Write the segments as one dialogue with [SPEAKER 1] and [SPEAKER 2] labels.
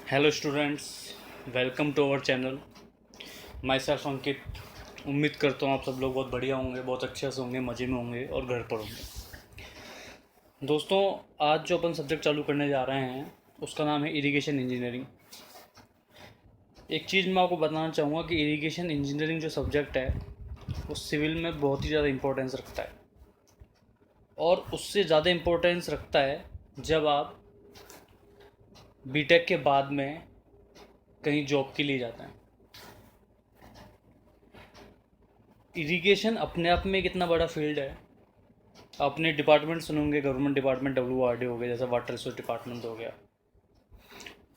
[SPEAKER 1] Hello students, welcome to our channel. Myself Ankit. उम्मीद करता हूँ आप सब लोग बहुत बढ़िया होंगे, बहुत अच्छे से होंगे, मज़े में होंगे और घर पर होंगे। दोस्तों, आज जो अपन सब्जेक्ट चालू करने जा रहे हैं उसका नाम है इरिगेशन इंजीनियरिंग। एक चीज़ मैं आपको बताना चाहूँगा कि इरिगेशन इंजीनियरिंग जो सब्जेक्ट है वो सिविल में बहुत ही ज़्यादा इम्पोर्टेंस रखता है, और उससे ज़्यादा इम्पोर्टेंस रखता है जब आप बीटेक के बाद में कहीं जॉब के लिए जाते हैं। इरिगेशन अपने आप में कितना बड़ा फील्ड है। अपने डिपार्टमेंट सुनोगे, गवर्नमेंट डिपार्टमेंट WRD हो गया, जैसे वाटर रिसोर्स डिपार्टमेंट हो गया,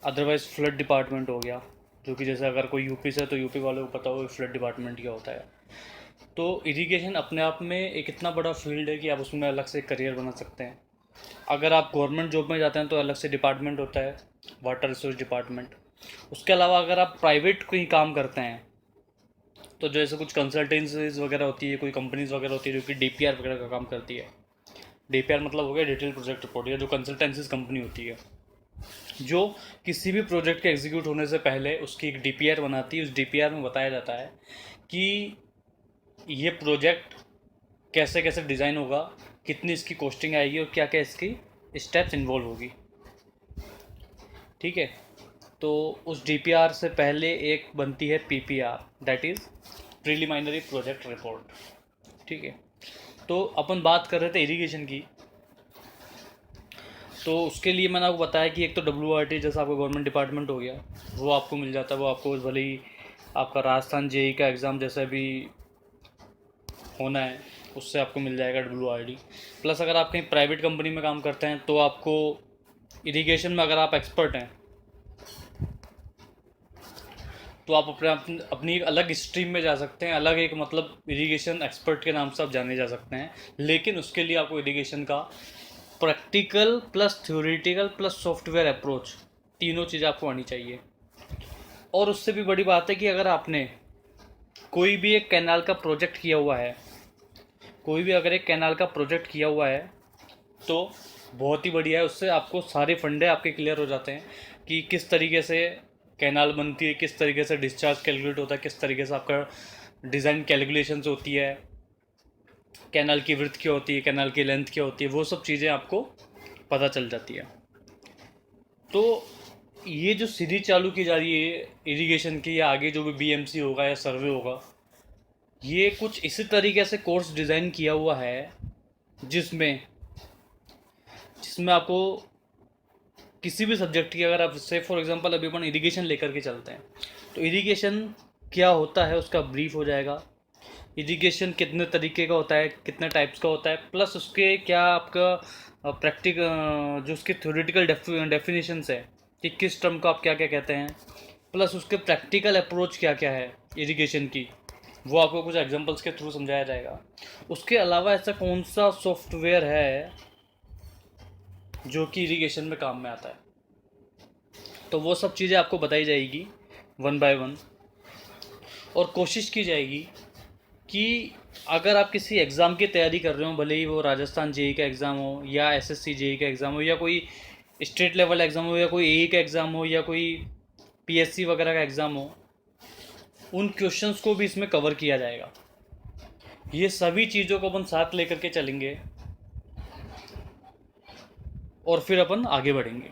[SPEAKER 1] अदरवाइज फ्लड डिपार्टमेंट हो गया, जो कि जैसे अगर कोई यूपी से है तो यूपी वालों को पता हो फ्लड डिपार्टमेंट क्या होता है। तो इरिगेशन अपने आप में एक इतना बड़ा फील्ड है कि आप उसमें अलग से करियर बना सकते हैं। अगर आप गवर्नमेंट जॉब में जाते हैं तो अलग से डिपार्टमेंट होता है, वाटर रिसोर्स डिपार्टमेंट। उसके अलावा अगर आप प्राइवेट कोई काम करते हैं तो जैसे कुछ कंसल्टेंसीज वगैरह होती है, कोई कंपनीज वगैरह होती है जो कि DPR वगैरह का काम करती है। DPR मतलब हो गया डिटेल प्रोजेक्ट रिपोर्ट, या जो कंसल्टेंसीज कंपनी होती है जो किसी भी प्रोजेक्ट के एग्जीक्यूट होने से पहले उसकी एक DPR बनाती है। उस DPR में बताया जाता है कि ये प्रोजेक्ट कैसे कैसे डिज़ाइन होगा, कितनी इसकी कॉस्टिंग आएगी और क्या क्या इसकी स्टेप्स इन्वॉल्व होगी। ठीक है। तो उस DPR से पहले एक बनती है PPR, that is preliminary project report. ठीक है। तो अपन बात कर रहे थे इरिगेशन की। तो उसके लिए मैंने आपको बताया कि एक तो WRT जैसा आपका गवर्नमेंट डिपार्टमेंट हो गया, वो आपको मिल जाता है। वो आपको भले ही आपका राजस्थान JEE का एग्ज़ाम जैसा भी होना है उससे आपको मिल जाएगा WRT। प्लस अगर आप कहीं प्राइवेट कंपनी में काम करते हैं तो आपको इरिगेशन में अगर आप एक्सपर्ट हैं तो आप अपनी एक अलग स्ट्रीम में जा सकते हैं, अलग एक मतलब इरिगेशन एक्सपर्ट के नाम से आप जाने जा सकते हैं। लेकिन उसके लिए आपको इरिगेशन का practical plus theoretical plus software approach, तीनों चीज़ आपको आनी चाहिए। और उससे भी बड़ी बात है कि अगर आपने कोई भी एक कैनाल का प्रोजेक्ट किया हुआ है, कोई भी अगर एक कैनाल का प्रोजेक्ट किया हुआ है तो बहुत ही बढ़िया है। उससे आपको सारे फंडे आपके क्लियर हो जाते हैं कि किस तरीके से कैनाल बनती है, किस तरीके से डिस्चार्ज कैलकुलेट होता है, किस तरीके से आपका डिज़ाइन कैलकुलेशंस होती है, कैनाल की विड्थ क्या होती है, कैनाल की लेंथ क्या होती है, वो सब चीज़ें आपको पता चल जाती है। तो ये जो सीरीज चालू की जा रही है इरिगेशन की, या आगे जो भी BMC होगा या सर्वे होगा, ये कुछ इसी तरीके से कोर्स डिज़ाइन किया हुआ है जिसमें जिसमें आपको किसी भी सब्जेक्ट की, अगर आप से फॉर एग्जांपल अभी अपन इरिगेशन लेकर के चलते हैं तो इरिगेशन क्या होता है उसका ब्रीफ हो जाएगा। इरिगेशन कितने तरीके का होता है, कितने टाइप्स का होता है, प्लस उसके क्या आपका प्रैक्टिक जो उसके थ्योरेटिकल डेफिनेशंस है कि किस टर्म को आप क्या क्या कहते हैं, प्लस उसके प्रैक्टिकल अप्रोच क्या क्या है इरिगेशन की, वो आपको कुछ एग्जांपल्स के थ्रू समझाया जाएगा। उसके अलावा ऐसा कौन सा सॉफ्टवेयर है जो कि इरिगेशन में काम में आता है, तो वो सब चीज़ें आपको बताई जाएगी वन बाय वन। और कोशिश की जाएगी कि अगर आप किसी एग्ज़ाम की तैयारी कर रहे हो, भले ही वो राजस्थान JEE का एग्ज़ाम हो या SSC JEE का एग्ज़ाम हो या कोई स्टेट लेवल एग्ज़ाम हो या कोई AE का एग्ज़ाम हो या कोई PSC वगैरह का एग्ज़ाम हो, उन क्वेश्चंस को भी इसमें कवर किया जाएगा। ये सभी चीज़ों को अपन साथ लेकर के चलेंगे और फिर अपन आगे बढ़ेंगे।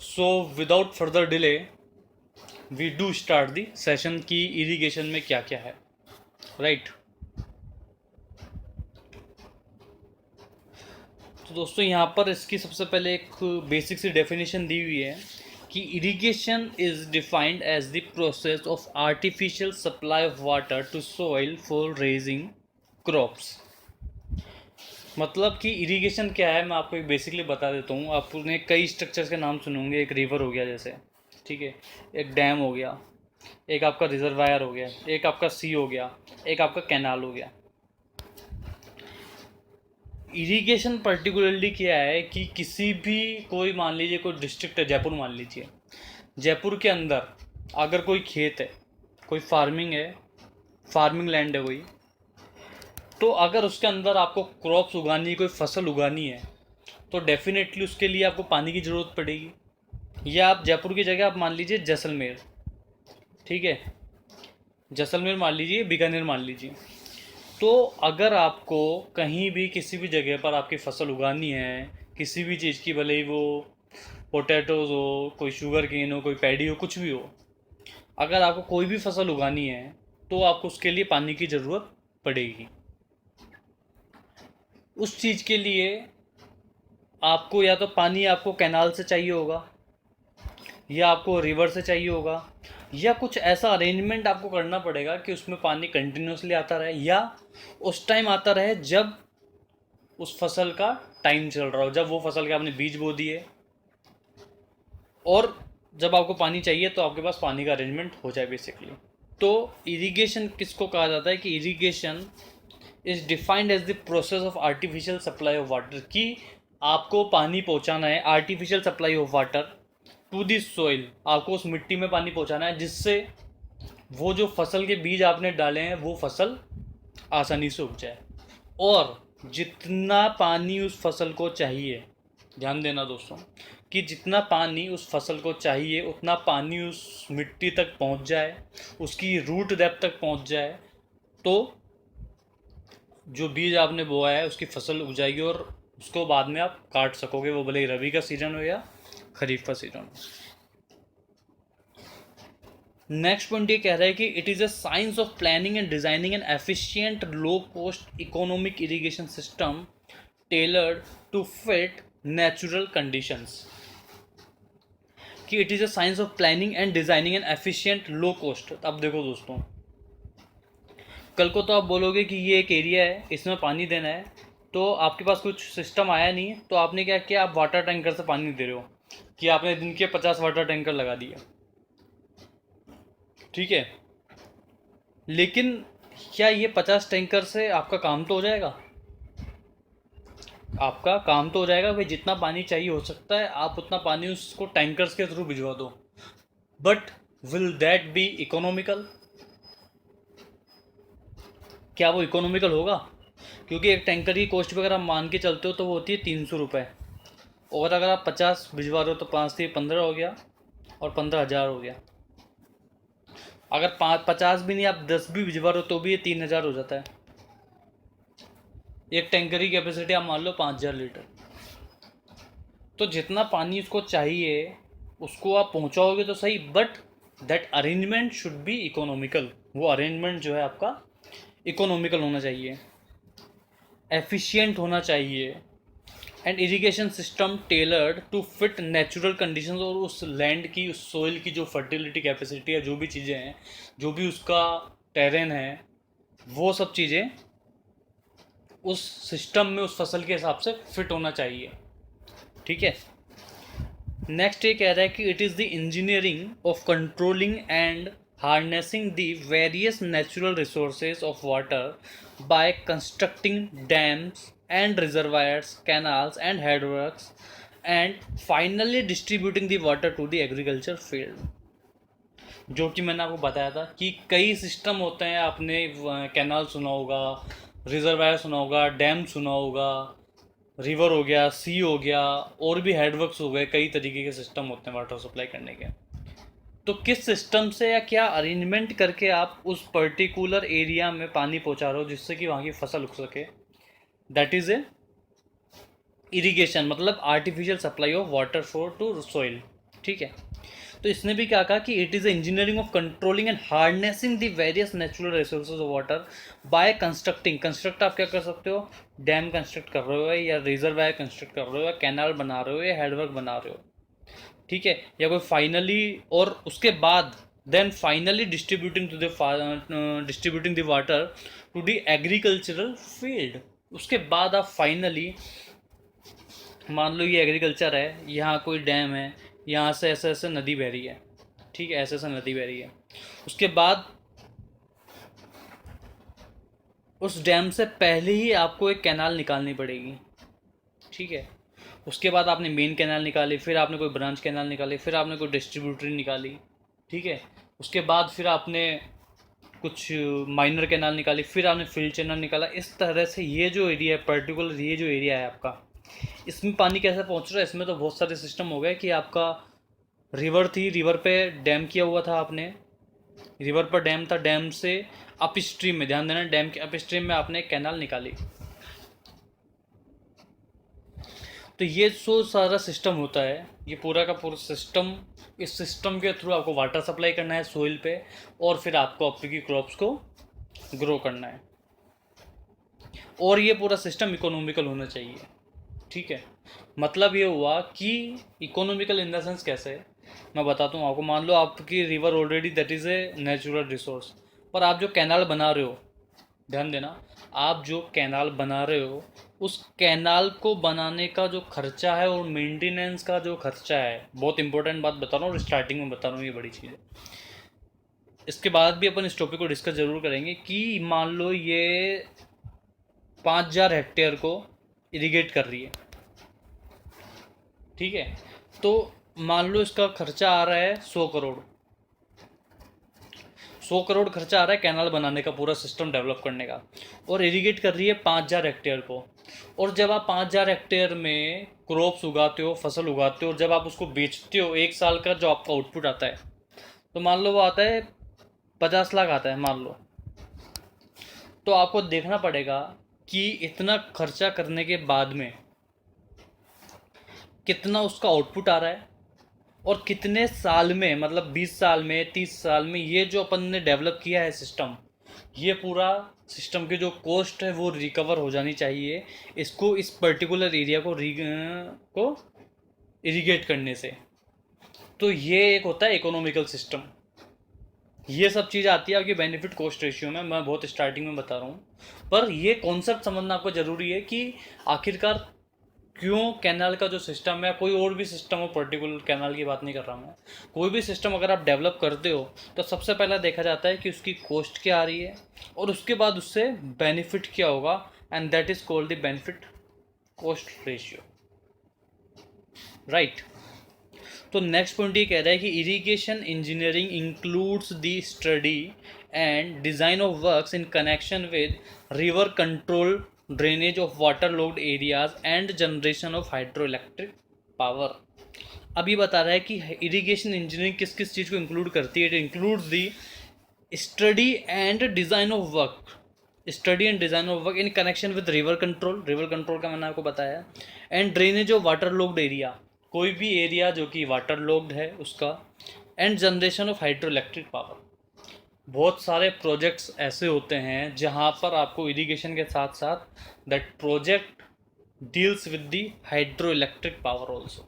[SPEAKER 1] So without further delay we do start the session की इरिगेशन में क्या क्या है, राइट। तो दोस्तों, यहाँ पर इसकी सबसे पहले एक बेसिक सी डेफिनेशन दी हुई है कि irrigation is defined as the process of artificial supply of water to soil for raising crops. मतलब कि इरिगेशन क्या है, मैं आपको एक बेसिकली बता देता हूँ। आपने कई स्ट्रक्चर्स के नाम सुने होंगे, एक रिवर हो गया जैसे, ठीक है, एक डैम हो गया, एक आपका रिजर्वायर हो गया, एक आपका सी हो गया, एक आपका कैनाल हो गया। इरिगेशन पर्टिकुलरली क्या है कि किसी भी, कोई मान लीजिए कोई डिस्ट्रिक्ट है, जयपुर मान लीजिए, जयपुर के अंदर अगर कोई खेत है, कोई फार्मिंग है, फार्मिंग लैंड है कोई, तो अगर उसके अंदर आपको क्रॉप्स उगानी है, कोई फसल उगानी है, तो डेफिनेटली उसके लिए आपको पानी की ज़रूरत पड़ेगी। या आप जयपुर की जगह आप मान लीजिए जैसलमेर, ठीक है, जैसलमेर मान लीजिए, बीकानेर मान लीजिए। तो अगर आपको कहीं भी किसी भी जगह पर आपकी फसल उगानी है, किसी भी चीज़ की, भले ही वो पोटैटोज़ हो, कोई शुगर केन हो, कोई पैडी हो, कुछ भी हो, अगर आपको कोई भी फसल उगानी है तो आपको उसके लिए पानी की ज़रूरत पड़ेगी। उस चीज़ के लिए आपको या तो पानी आपको कैनाल से चाहिए होगा, या आपको रिवर से चाहिए होगा, या कुछ ऐसा अरेंजमेंट आपको करना पड़ेगा कि उसमें पानी कंटिन्यूसली आता रहे, या उस टाइम आता रहे जब उस फसल का टाइम चल रहा हो, जब वो फसल के आपने बीज बो दिए और जब आपको पानी चाहिए तो आपके पास पानी का अरेंजमेंट हो जाए बेसिकली। तो इरिगेशन किसको कहा जाता है कि irrigation is defined as the process of artificial supply of water, कि आपको पानी पहुंचाना है, artificial supply of water to the soil, आपको उस मिट्टी में पानी पहुंचाना है जिससे वो जो फसल के बीज आपने डाले हैं वो फसल आसानी से उग जाए। और जितना पानी उस फसल को चाहिए, ध्यान देना दोस्तों, कि जितना पानी उस फसल को चाहिए उतना पानी उस मिट्टी तक पहुंच जाए, उसकी रूट डेप्थ तक पहुंच जाए, तो जो बीज आपने बोया है उसकी फसल उग जाएगी और उसको बाद में आप काट सकोगे, वो भले ही रबी का सीजन हो या खरीफ का सीजन हो। नेक्स्ट पॉइंट ये कह रहा है कि it is a science of planning and designing an efficient low cost economic irrigation system tailored to fit natural conditions, कि it is a science of planning and designing an efficient low cost. अब देखो दोस्तों, कल को तो आप बोलोगे कि ये एक एरिया है, इसमें पानी देना है, तो आपके पास कुछ सिस्टम आया नहीं है, तो आपने क्या किया, आप वाटर टैंकर से पानी दे रहे हो, कि आपने दिन के 50 वाटर टैंकर लगा दिया, ठीक है, लेकिन क्या ये 50 टैंकर से आपका काम तो हो जाएगा? आपका काम तो हो जाएगा भाई, जितना पानी चाहिए हो सकता है आप उतना पानी उसको टैंकर्स के थ्रू भिजवा दो, but will that be economical? क्या वो इकोनॉमिकल होगा? क्योंकि एक टैंकर की कॉस्ट वगैरह आप मान के चलते हो तो वो होती है 300 रुपये, और अगर आप 50 भिजवा रहे हो तो 5 से 15 हो गया और 15,000 हो गया। अगर 50 भी नहीं, आप 10 भी भिजवा रहे हो तो भी ये 3,000 हो जाता है। एक टैंकर की कैपेसिटी आप मान लो 5,000 लीटर। तो जितना पानी उसको चाहिए उसको आप पहुंचाओगे तो सही, but that arrangement should be economical. वो अरेंजमेंट जो है आपका इकोनॉमिकल होना चाहिए, एफिशिएंट होना चाहिए, and irrigation system tailored to fit natural conditions, और उस लैंड की, उस सोइल की जो फर्टिलिटी कैपेसिटी है, जो भी चीज़ें हैं, जो भी उसका टेरेन है, वो सब चीज़ें उस सिस्टम में उस फसल के हिसाब से फिट होना चाहिए, ठीक है। नेक्स्ट ये कह रहा है कि it is the engineering of controlling and harnessing the various natural resources of water by constructing dams and reservoirs, canals and headworks, and finally distributing the water to the agriculture field। जो कि मैंने आपको बताया था कि कई system होते हैं, आपने कैनाल सुना होगा, रिजर्वायर सुना होगा, डैम सुना होगा, रिवर हो गया, सी हो गया, और भी हेडवर्क्स हो गए, कई तरीके के सिस्टम होते हैं वाटर सप्लाई करने के। तो किस सिस्टम से या क्या अरेंजमेंट करके आप उस पर्टिकुलर एरिया में पानी पहुंचा रहे हो जिससे कि वहाँ की फसल उग सके, दैट इज ए इरिगेशन, मतलब artificial supply of water for to soil, ठीक है। तो इसने भी क्या कहा कि it is engineering of controlling and harnessing the various natural resources of water by constructing. Construct आप क्या कर सकते हो, डैम कंस्ट्रक्ट कर रहे हो, या रिजर्वायर कंस्ट्रक्ट कर रहे हो, या कैनाल बना रहे हो, या हेडवर्क बना रहे हो, ठीक है, या कोई फाइनली, और उसके बाद then finally distributing the water to the agricultural field. उसके बाद आप फाइनली, मान लो ये एग्रीकल्चर है, यहाँ कोई डैम है, यहाँ से ऐसे ऐसे नदी बह रही है, ठीक है, ऐसे ऐसे नदी बह रही है, उसके बाद उस डैम से पहले ही आपको एक कैनाल निकालनी पड़ेगी, ठीक है। उसके बाद आपने मेन कैनाल निकाली, फिर आपने कोई ब्रांच कैनाल निकाली, फिर आपने कोई डिस्ट्रीब्यूटरी निकाली, ठीक है। उसके बाद फिर आपने कुछ माइनर कैनाल निकाली, फिर आपने फील्ड चैनल निकाला। इस तरह से ये जो एरिया है, पर्टिकुलर ये जो एरिया है आपका, इसमें पानी कैसे पहुंच रहा है, इसमें तो बहुत सारे सिस्टम हो गए कि आपका रिवर थी, रिवर पे डैम किया हुआ था आपने, रिवर पर डैम था, डैम से अप स्ट्रीम में, ध्यान देना, डैम के अप स्ट्रीम में आपने एक कैनाल निकाली। तो ये जो सारा सिस्टम होता है, ये पूरा का पूरा सिस्टम, इस सिस्टम के थ्रू आपको वाटर सप्लाई करना है सोइल पे, और फिर आपको आपकी क्रॉप्स को ग्रो करना है, और ये पूरा सिस्टम इकोनॉमिकल होना चाहिए। ठीक है, मतलब ये हुआ कि इकोनॉमिकल इन द सेंस कैसे, मैं बताता हूँ आपको। मान लो आपकी river already that is a natural resource, पर आप जो कैनाल बना रहे हो, ध्यान देना, आप जो कैनाल बना रहे हो, उस कैनाल को बनाने का जो खर्चा है और मेंटेनेंस का जो खर्चा है, बहुत इंपॉर्टेंट बात बता रहा हूँ, स्टार्टिंग में बता रहा हूँ, ये बड़ी चीज़ है। इसके बाद भी अपन इस टॉपिक को डिस्कस जरूर करेंगे कि मान लो ये 5,000 हेक्टेयर को इरिगेट कर रही है, ठीक है, तो मान लो इसका खर्चा आ रहा है 100 करोड़, 100 करोड़ खर्चा आ रहा है कैनाल बनाने का, पूरा सिस्टम डेवलप करने का, और इरिगेट कर रही है 5,000 हेक्टेयर को। और जब आप 5,000 हेक्टेयर में क्रॉप्स उगाते हो, फसल उगाते हो, और जब आप उसको बेचते हो, एक साल का जो आपका आउटपुट आता है, तो मान लो वो आता है 50 लाख आता है मान लो, तो आपको देखना पड़ेगा कि इतना खर्चा करने के बाद में कितना उसका आउटपुट आ रहा है, और कितने साल में, मतलब 20 साल में, 30 साल में, ये जो अपन ने डेवलप किया है सिस्टम, ये पूरा सिस्टम की जो कॉस्ट है वो रिकवर हो जानी चाहिए, इसको, इस पर्टिकुलर एरिया को इरिगेट करने से। तो ये एक होता है इकोनॉमिकल सिस्टम। ये सब चीज़ आती है आपकी बेनिफिट कॉस्ट रेशियो में, मैं बहुत स्टार्टिंग में बता रहा हूँ, पर ये कॉन्सेप्ट समझना आपको ज़रूरी है कि आखिरकार क्यों कैनाल का जो सिस्टम है, कोई और भी सिस्टम हो, पर्टिकुलर कैनाल की बात नहीं कर रहा मैं, कोई भी सिस्टम अगर आप डेवलप करते हो, तो सबसे पहला देखा जाता है कि उसकी कॉस्ट क्या आ रही है, और उसके बाद उससे बेनिफिट क्या होगा, and that is called the benefit cost ratio, right. तो नेक्स्ट पॉइंट ये कह रहा है कि irrigation engineering includes the study and design of works in connection with river control, drainage of water logged areas and generation of hydro electric power. अभी बता रहा है कि इरिगेशन इंजीनियरिंग किस किस चीज़ को इंक्लूड करती है। It includes the study and design of work, study and design of work in connection with river control, river control का मैंने आपको बताया, and drainage of water logged area, कोई भी एरिया जो कि वाटर लॉग्ड है उसका, and generation of hydro electric power. बहुत सारे प्रोजेक्ट्स ऐसे होते हैं जहाँ पर आपको इरिगेशन के साथ साथ that project deals with the hydro electric power also,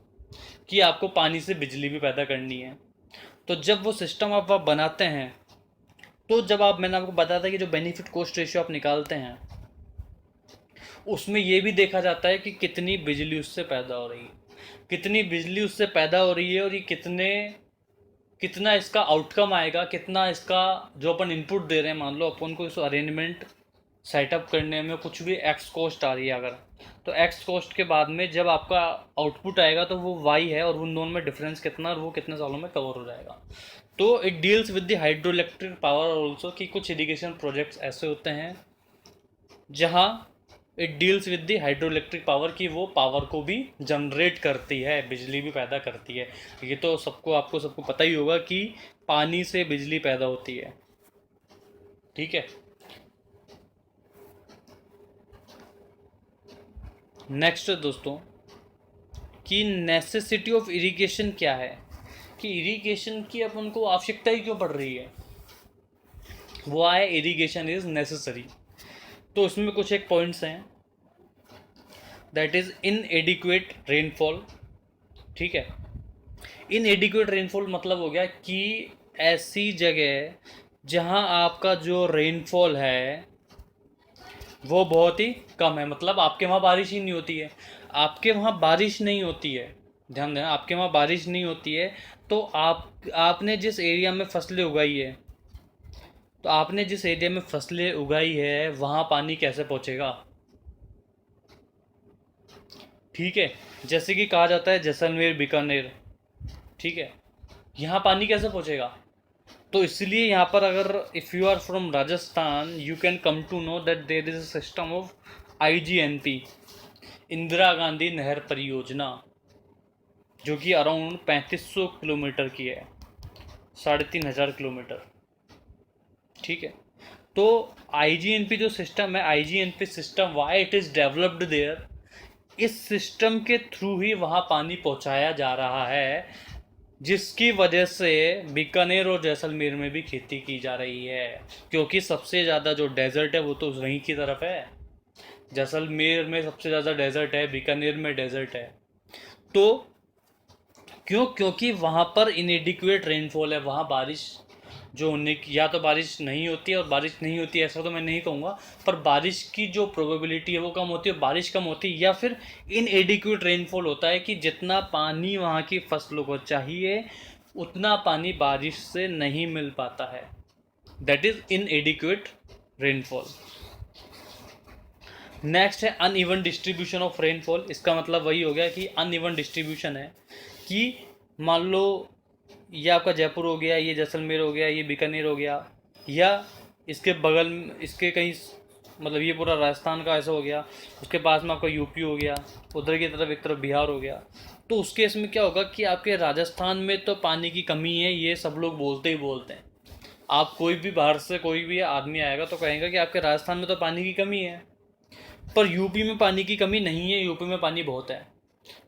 [SPEAKER 1] कि आपको पानी से बिजली भी पैदा करनी है। तो जब वो सिस्टम आप बनाते हैं, तो जब आप, मैंने आपको बताया था कि जो बेनिफिट कॉस्ट रेशियो आप निकालते हैं, उसमें ये भी देखा जाता है कि कितनी बिजली उससे पैदा हो रही है, कितनी बिजली उससे पैदा हो रही है, और ये कितना इसका आउटकम आएगा, कितना इसका जो अपन इनपुट दे रहे हैं, मान लो अपन को इस अरेंजमेंट सेटअप करने में कुछ भी एक्स कॉस्ट आ रही है अगर, तो एक्स कॉस्ट के बाद में जब आपका आउटपुट आएगा तो वो वाई है, और उन दोनों में डिफरेंस कितना, और वो कितने सालों में कवर हो जाएगा। तो it deals with the hydro electric power also, कि कुछ इरिगेशन प्रोजेक्ट्स ऐसे होते हैं जहाँ it deals with the hydro electric power, की वो पावर को भी जनरेट करती है, बिजली भी पैदा करती है। ये तो आपको सबको पता ही होगा कि पानी से बिजली पैदा होती है, ठीक है। नेक्स्ट दोस्तों, कि नेसेसिटी ऑफ इरिगेशन क्या है, कि इरिगेशन की अपन को आवश्यकता ही क्यों पड़ रही है, वो आए इरिगेशन इज नेसेसरी। तो इसमें कुछ एक पॉइंट्स हैं, दैट इज इनएडिक्वेट रेनफॉल, ठीक है। इनएडिक्वेट रेनफॉल मतलब हो गया कि ऐसी जगह जहां आपका जो रेनफॉल है वो बहुत ही कम है, मतलब आपके वहाँ बारिश ही नहीं होती है, आपके वहाँ बारिश नहीं होती है, ध्यान देना, आपके वहाँ बारिश नहीं होती है, तो आपने जिस एरिया में फसलें उगाई है, तो आपने जिस एरिया में फसलें उगाई है वहाँ पानी कैसे पहुँचेगा, ठीक है। जैसे कि कहा जाता है जैसलमेर, बीकानेर, ठीक है, यहाँ पानी कैसे पहुँचेगा, तो इसलिए यहाँ पर अगर if you are from Rajasthan, you can come to know that there is a system of IGNP, Indira Gandhi Nahar Pariyojana, जो कि अराउंड 3500 किलोमीटर की है, 3500 किलोमीटर। ठीक है। तो आईजीएनपी जो सिस्टम है, IGNP system, why it is developed there, इस सिस्टम के थ्रू ही वहाँ पानी पहुँचाया जा रहा है, जिसकी वजह से बीकानेर और जैसलमेर में भी खेती की जा रही है, क्योंकि सबसे ज़्यादा जो डेजर्ट है वो तो वहीं की तरफ है। जैसलमेर में सबसे ज़्यादा डेजर्ट है, बीकानेर में डेजर्ट है। तो क्योंकि वहाँ पर इनएडिक्वेट रेनफॉल है, वहाँ बारिश जो होने की, या तो बारिश नहीं होती है, और बारिश नहीं होती है ऐसा तो मैं नहीं कहूँगा, पर बारिश की जो प्रोबेबिलिटी है वो कम होती है, बारिश कम होती है, या फिर इनएडिक्वेट रेनफॉल होता है कि जितना पानी वहाँ की फसलों को चाहिए उतना पानी बारिश से नहीं मिल पाता है। That is इनएडिक्वेट rainfall. नेक्स्ट है अनइवन डिस्ट्रीब्यूशन ऑफ रेनफॉल। इसका मतलब वही हो गया कि अनइवन डिस्ट्रीब्यूशन है कि मान लो ये आपका जयपुर हो गया, ये जैसलमेर हो गया, ये बीकानेर हो गया, या इसके बगल में इसके कहीं, मतलब ये पूरा राजस्थान का ऐसा हो गया, उसके पास में आपका यूपी हो गया, उधर की तरफ एक तरफ बिहार हो गया। तो उस केस में क्या होगा कि आपके राजस्थान में तो पानी की कमी है, ये सब लोग बोलते ही बोलते हैं। आप कोई भी बाहर से कोई भी आदमी आएगा तो कहेगा कि आपके राजस्थान में तो पानी की कमी है, पर यूपी में पानी की कमी नहीं है, यूपी में पानी बहुत है।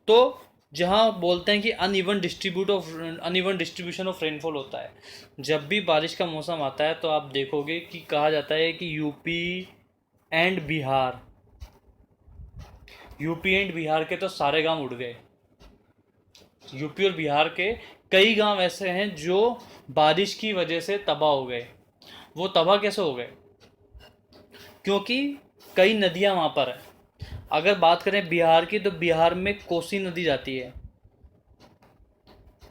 [SPEAKER 1] तो जहाँ बोलते हैं कि अनइवन डिस्ट्रीब्यूशन ऑफ रेनफॉल होता है, जब भी बारिश का मौसम आता है तो आप देखोगे कि कहा जाता है कि यूपी एंड बिहार के तो सारे गांव उड़ गए। यूपी और बिहार के कई गांव ऐसे हैं जो बारिश की वजह से तबाह हो गए। वो तबाह कैसे हो गए? क्योंकि कई नदियां वहाँ पर हैं। अगर बात करें बिहार की, तो बिहार में कोसी नदी जाती है।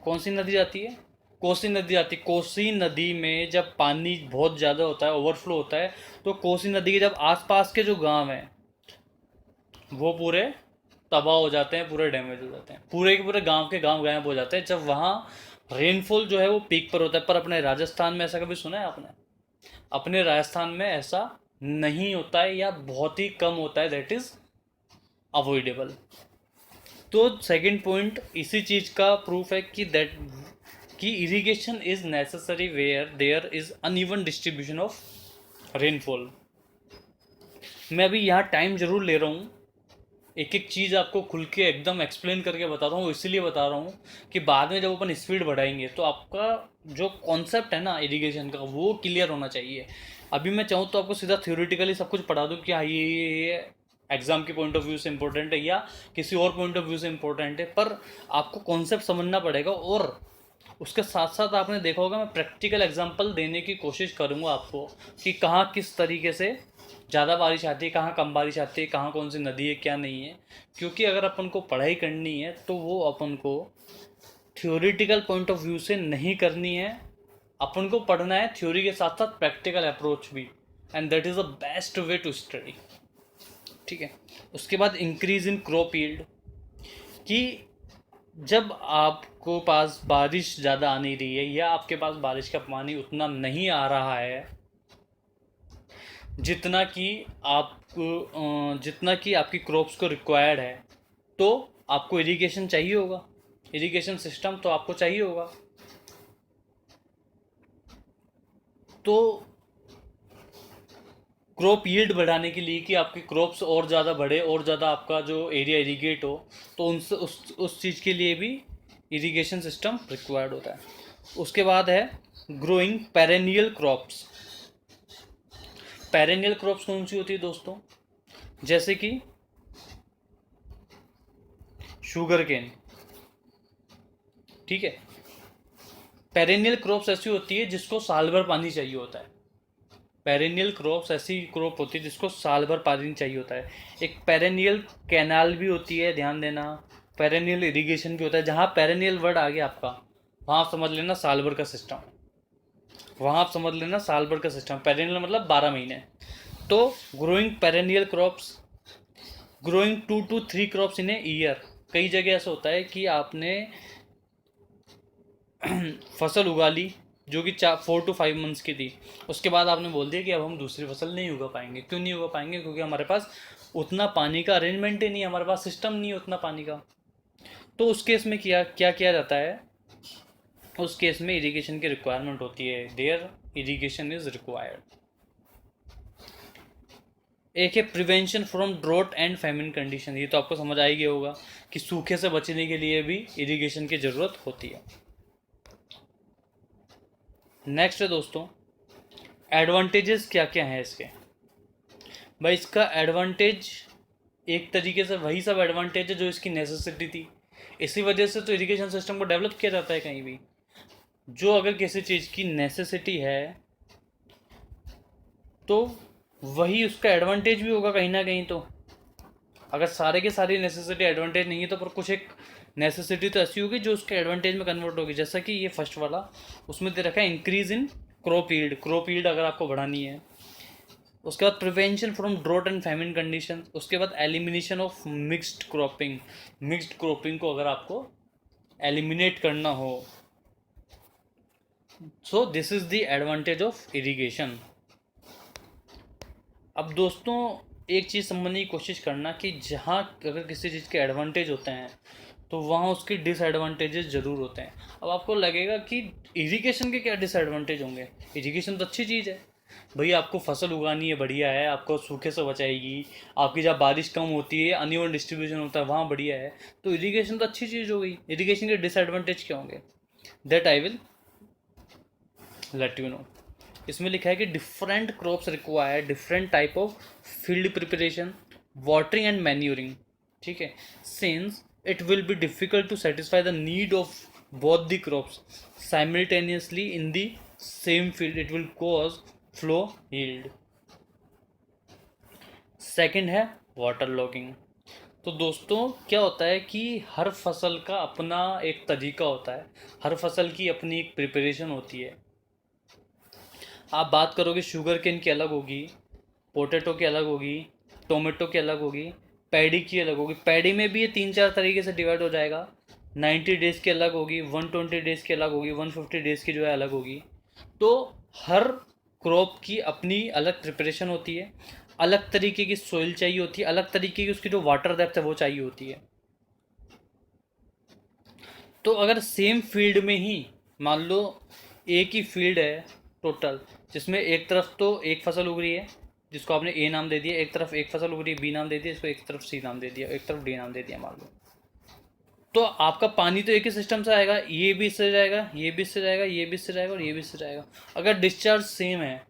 [SPEAKER 1] कौन सी नदी जाती है? कोसी नदी जाती है। कोसी नदी में जब पानी बहुत ज़्यादा होता है, ओवरफ्लो होता है, तो कोसी नदी के जब आसपास के जो गांव हैं वो पूरे तबाह हो जाते हैं, पूरे डैमेज हो जाते हैं, पूरे के पूरे गांव के गांव गायब हो जाते हैं जब वहाँ रेनफॉल जो है वो पीक पर होता है। पर अपने राजस्थान में ऐसा कभी सुना है आपने? अपने राजस्थान में ऐसा नहीं होता है, या बहुत ही कम होता है। That is avoidable. तो सेकंड पॉइंट इसी चीज़ का प्रूफ है कि irrigation is necessary where there is uneven distribution of rainfall. मैं अभी यहाँ टाइम ज़रूर ले रहा हूँ, एक एक चीज़ आपको खुल के एकदम एक्सप्लेन करके बता रहा हूँ, इसीलिए बता रहा हूँ कि बाद में जब अपन स्पीड बढ़ाएंगे तो आपका जो कॉन्सेप्ट है ना इरिगेशन का, वो क्लियर होना चाहिए। अभी मैं चाहूँ तो आपको सीधा थ्योरेटिकली सब कुछ पढ़ा दूँ कि हाँ ये एग्ज़ाम के पॉइंट ऑफ व्यू से इम्पोर्टेंट है या किसी और पॉइंट ऑफ व्यू से इम्पोर्टेंट है, पर आपको कॉन्सेप्ट समझना पड़ेगा। और उसके साथ साथ आपने देखा होगा मैं प्रैक्टिकल एग्जांपल देने की कोशिश करूँगा आपको कि कहाँ किस तरीके से ज़्यादा बारिश आती है, कहाँ कम बारिश आती है, कहाँ कौन सी नदी है, क्या नहीं है। क्योंकि अगर अपन को पढ़ाई करनी है तो वो अपन को थ्योरेटिकल पॉइंट ऑफ व्यू से नहीं करनी है, अपन को पढ़ना है थ्योरी के साथ साथ प्रैक्टिकल अप्रोच भी, and that is the best way to study. ठीक है। उसके बाद इंक्रीज इन क्रॉप यील्ड, कि जब आपको पास बारिश ज़्यादा आ नहीं रही है या आपके पास बारिश का पानी उतना नहीं आ रहा है जितना कि आपकी क्रॉप्स को रिक्वायर्ड है, तो आपको इरिगेशन चाहिए होगा, इरिगेशन सिस्टम तो आपको चाहिए होगा। तो क्रॉप यील्ड बढ़ाने के लिए कि आपकी क्रॉप्स और ज़्यादा बढ़े और ज़्यादा आपका जो एरिया इरीगेट हो, तो उनसे उस चीज़ के लिए भी इरिगेशन सिस्टम रिक्वायर्ड होता है। उसके बाद है growing perennial crops. Perennial crops कौन सी होती है दोस्तों? जैसे कि शुगर केन। ठीक है। पेरेनियल क्रॉप्स ऐसी होती है जिसको साल भर पानी चाहिए होता है। पेरेनियल क्रॉप्स ऐसी क्रॉप होती है जिसको साल भर पानी चाहिए होता है। एक पेरेनियल कैनाल भी होती है, ध्यान देना। पेरेनियल इरिगेशन भी होता है। जहाँ पेरेनियल वर्ड आ गया आपका, वहाँ आप समझ लेना साल भर का सिस्टम। वहाँ आप समझ लेना साल भर का सिस्टम। पेरेनियल मतलब 12 महीने। तो growing perennial crops, growing 2 to 3 crops in a year. कई जगह ऐसा होता है कि आपने फसल उगा ली जो कि 4 to 5 मंथ्स की थी, उसके बाद आपने बोल दिया कि अब हम दूसरी फसल नहीं उगा पाएंगे। क्यों नहीं उगा पाएंगे? क्योंकि हमारे पास उतना पानी का अरेंजमेंट ही नहीं है, हमारे पास सिस्टम नहीं है उतना पानी का। तो उस केस में क्या क्या किया जाता है, उस केस में इरिगेशन की रिक्वायरमेंट होती है, देयर इरिगेशन इज रिक्वायर्ड। एक है prevention from drought and famine condition, ये तो आपको समझ आ ही गया होगा कि सूखे से बचने के लिए भी इरिगेशन की ज़रूरत होती है। नेक्स्ट है दोस्तों, एडवांटेजेस क्या क्या हैं इसके। भाई इसका एडवांटेज एक तरीके से वही सब एडवांटेज है जो इसकी नेसेसिटी थी, इसी वजह से तो इरिगेशन सिस्टम को डेवलप किया जाता है कहीं भी। जो अगर किसी चीज़ की नेसेसिटी है तो वही उसका एडवांटेज भी होगा कहीं ना कहीं। तो अगर सारे के सारी नेसेसिटी एडवांटेज नहीं है तो पर कुछ एक नेसेसिटी तो ऐसी होगी जो उसके एडवांटेज में कन्वर्ट होगी, जैसा कि ये फर्स्ट वाला उसमें दे रखा है increase in crop yield. Crop yield अगर आपको बढ़ानी है, उसके बाद prevention from drought and famine condition, उसके बाद elimination of mixed cropping. Mixed cropping को अगर आपको एलिमिनेट करना हो, so this is the advantage of irrigation. अब दोस्तों एक चीज़ समझने की कोशिश करना कि जहाँ अगर किसी चीज़ के एडवांटेज होते हैं तो वहाँ उसके डिसएडवांटेजेस ज़रूर होते हैं। अब आपको लगेगा कि इरिगेशन के क्या डिसएडवांटेज होंगे, इरिगेशन तो अच्छी चीज़ है भैया, आपको फसल उगानी है बढ़िया है, आपको सूखे से बचाएगी, आपकी जहाँ बारिश कम होती है अनइवन डिस्ट्रीब्यूशन होता है वहाँ बढ़िया है, तो इरिगेशन तो अच्छी चीज़ हो गई। इरिगेशन के डिसएडवांटेज क्या होंगे, that I will let you know. इसमें लिखा है कि different crops require different type of field preparation, watering and manuring. ठीक है, since it will be difficult to satisfy the need of both the crops simultaneously in the same field, it will cause low yield. Second है water logging. तो दोस्तों क्या होता है कि हर फसल का अपना एक तरीका होता है, हर फसल की अपनी एक प्रिपरेशन होती है। आप बात करोगे शुगर केन की अलग होगी, पोटैटो की अलग होगी, टोमेटो की अलग होगी, पैडी की अलग होगी। पैडी में भी ये 3-4 तरीके से डिवाइड हो जाएगा। 90 डेज़ की अलग होगी, 120 डेज़ की अलग होगी, 150 डेज़ की जो है अलग होगी। तो हर क्रॉप की अपनी अलग प्रिपरेशन होती है, अलग तरीके की सोइल चाहिए होती है, अलग तरीके की उसकी जो वाटर डेप्थ है वो चाहिए होती है। तो अगर सेम फील्ड में ही मान लो एक ही फील्ड है टोटल, जिसमें एक तरफ तो एक फसल उग रही है जिसको आपने ए नाम दे दिया, एक तरफ एक फसल उग रही है बी नाम दे दिया, इसको एक तरफ सी नाम दे दिया, एक तरफ डी नाम दे दिया मान लो, तो आपका पानी तो एक ही सिस्टम से आएगा, ये भी इससे जाएगा, ये भी इससे जाएगा, ये भी इससे जाएगा और ये भी इससे जाएगा। अगर डिस्चार्ज सेम है,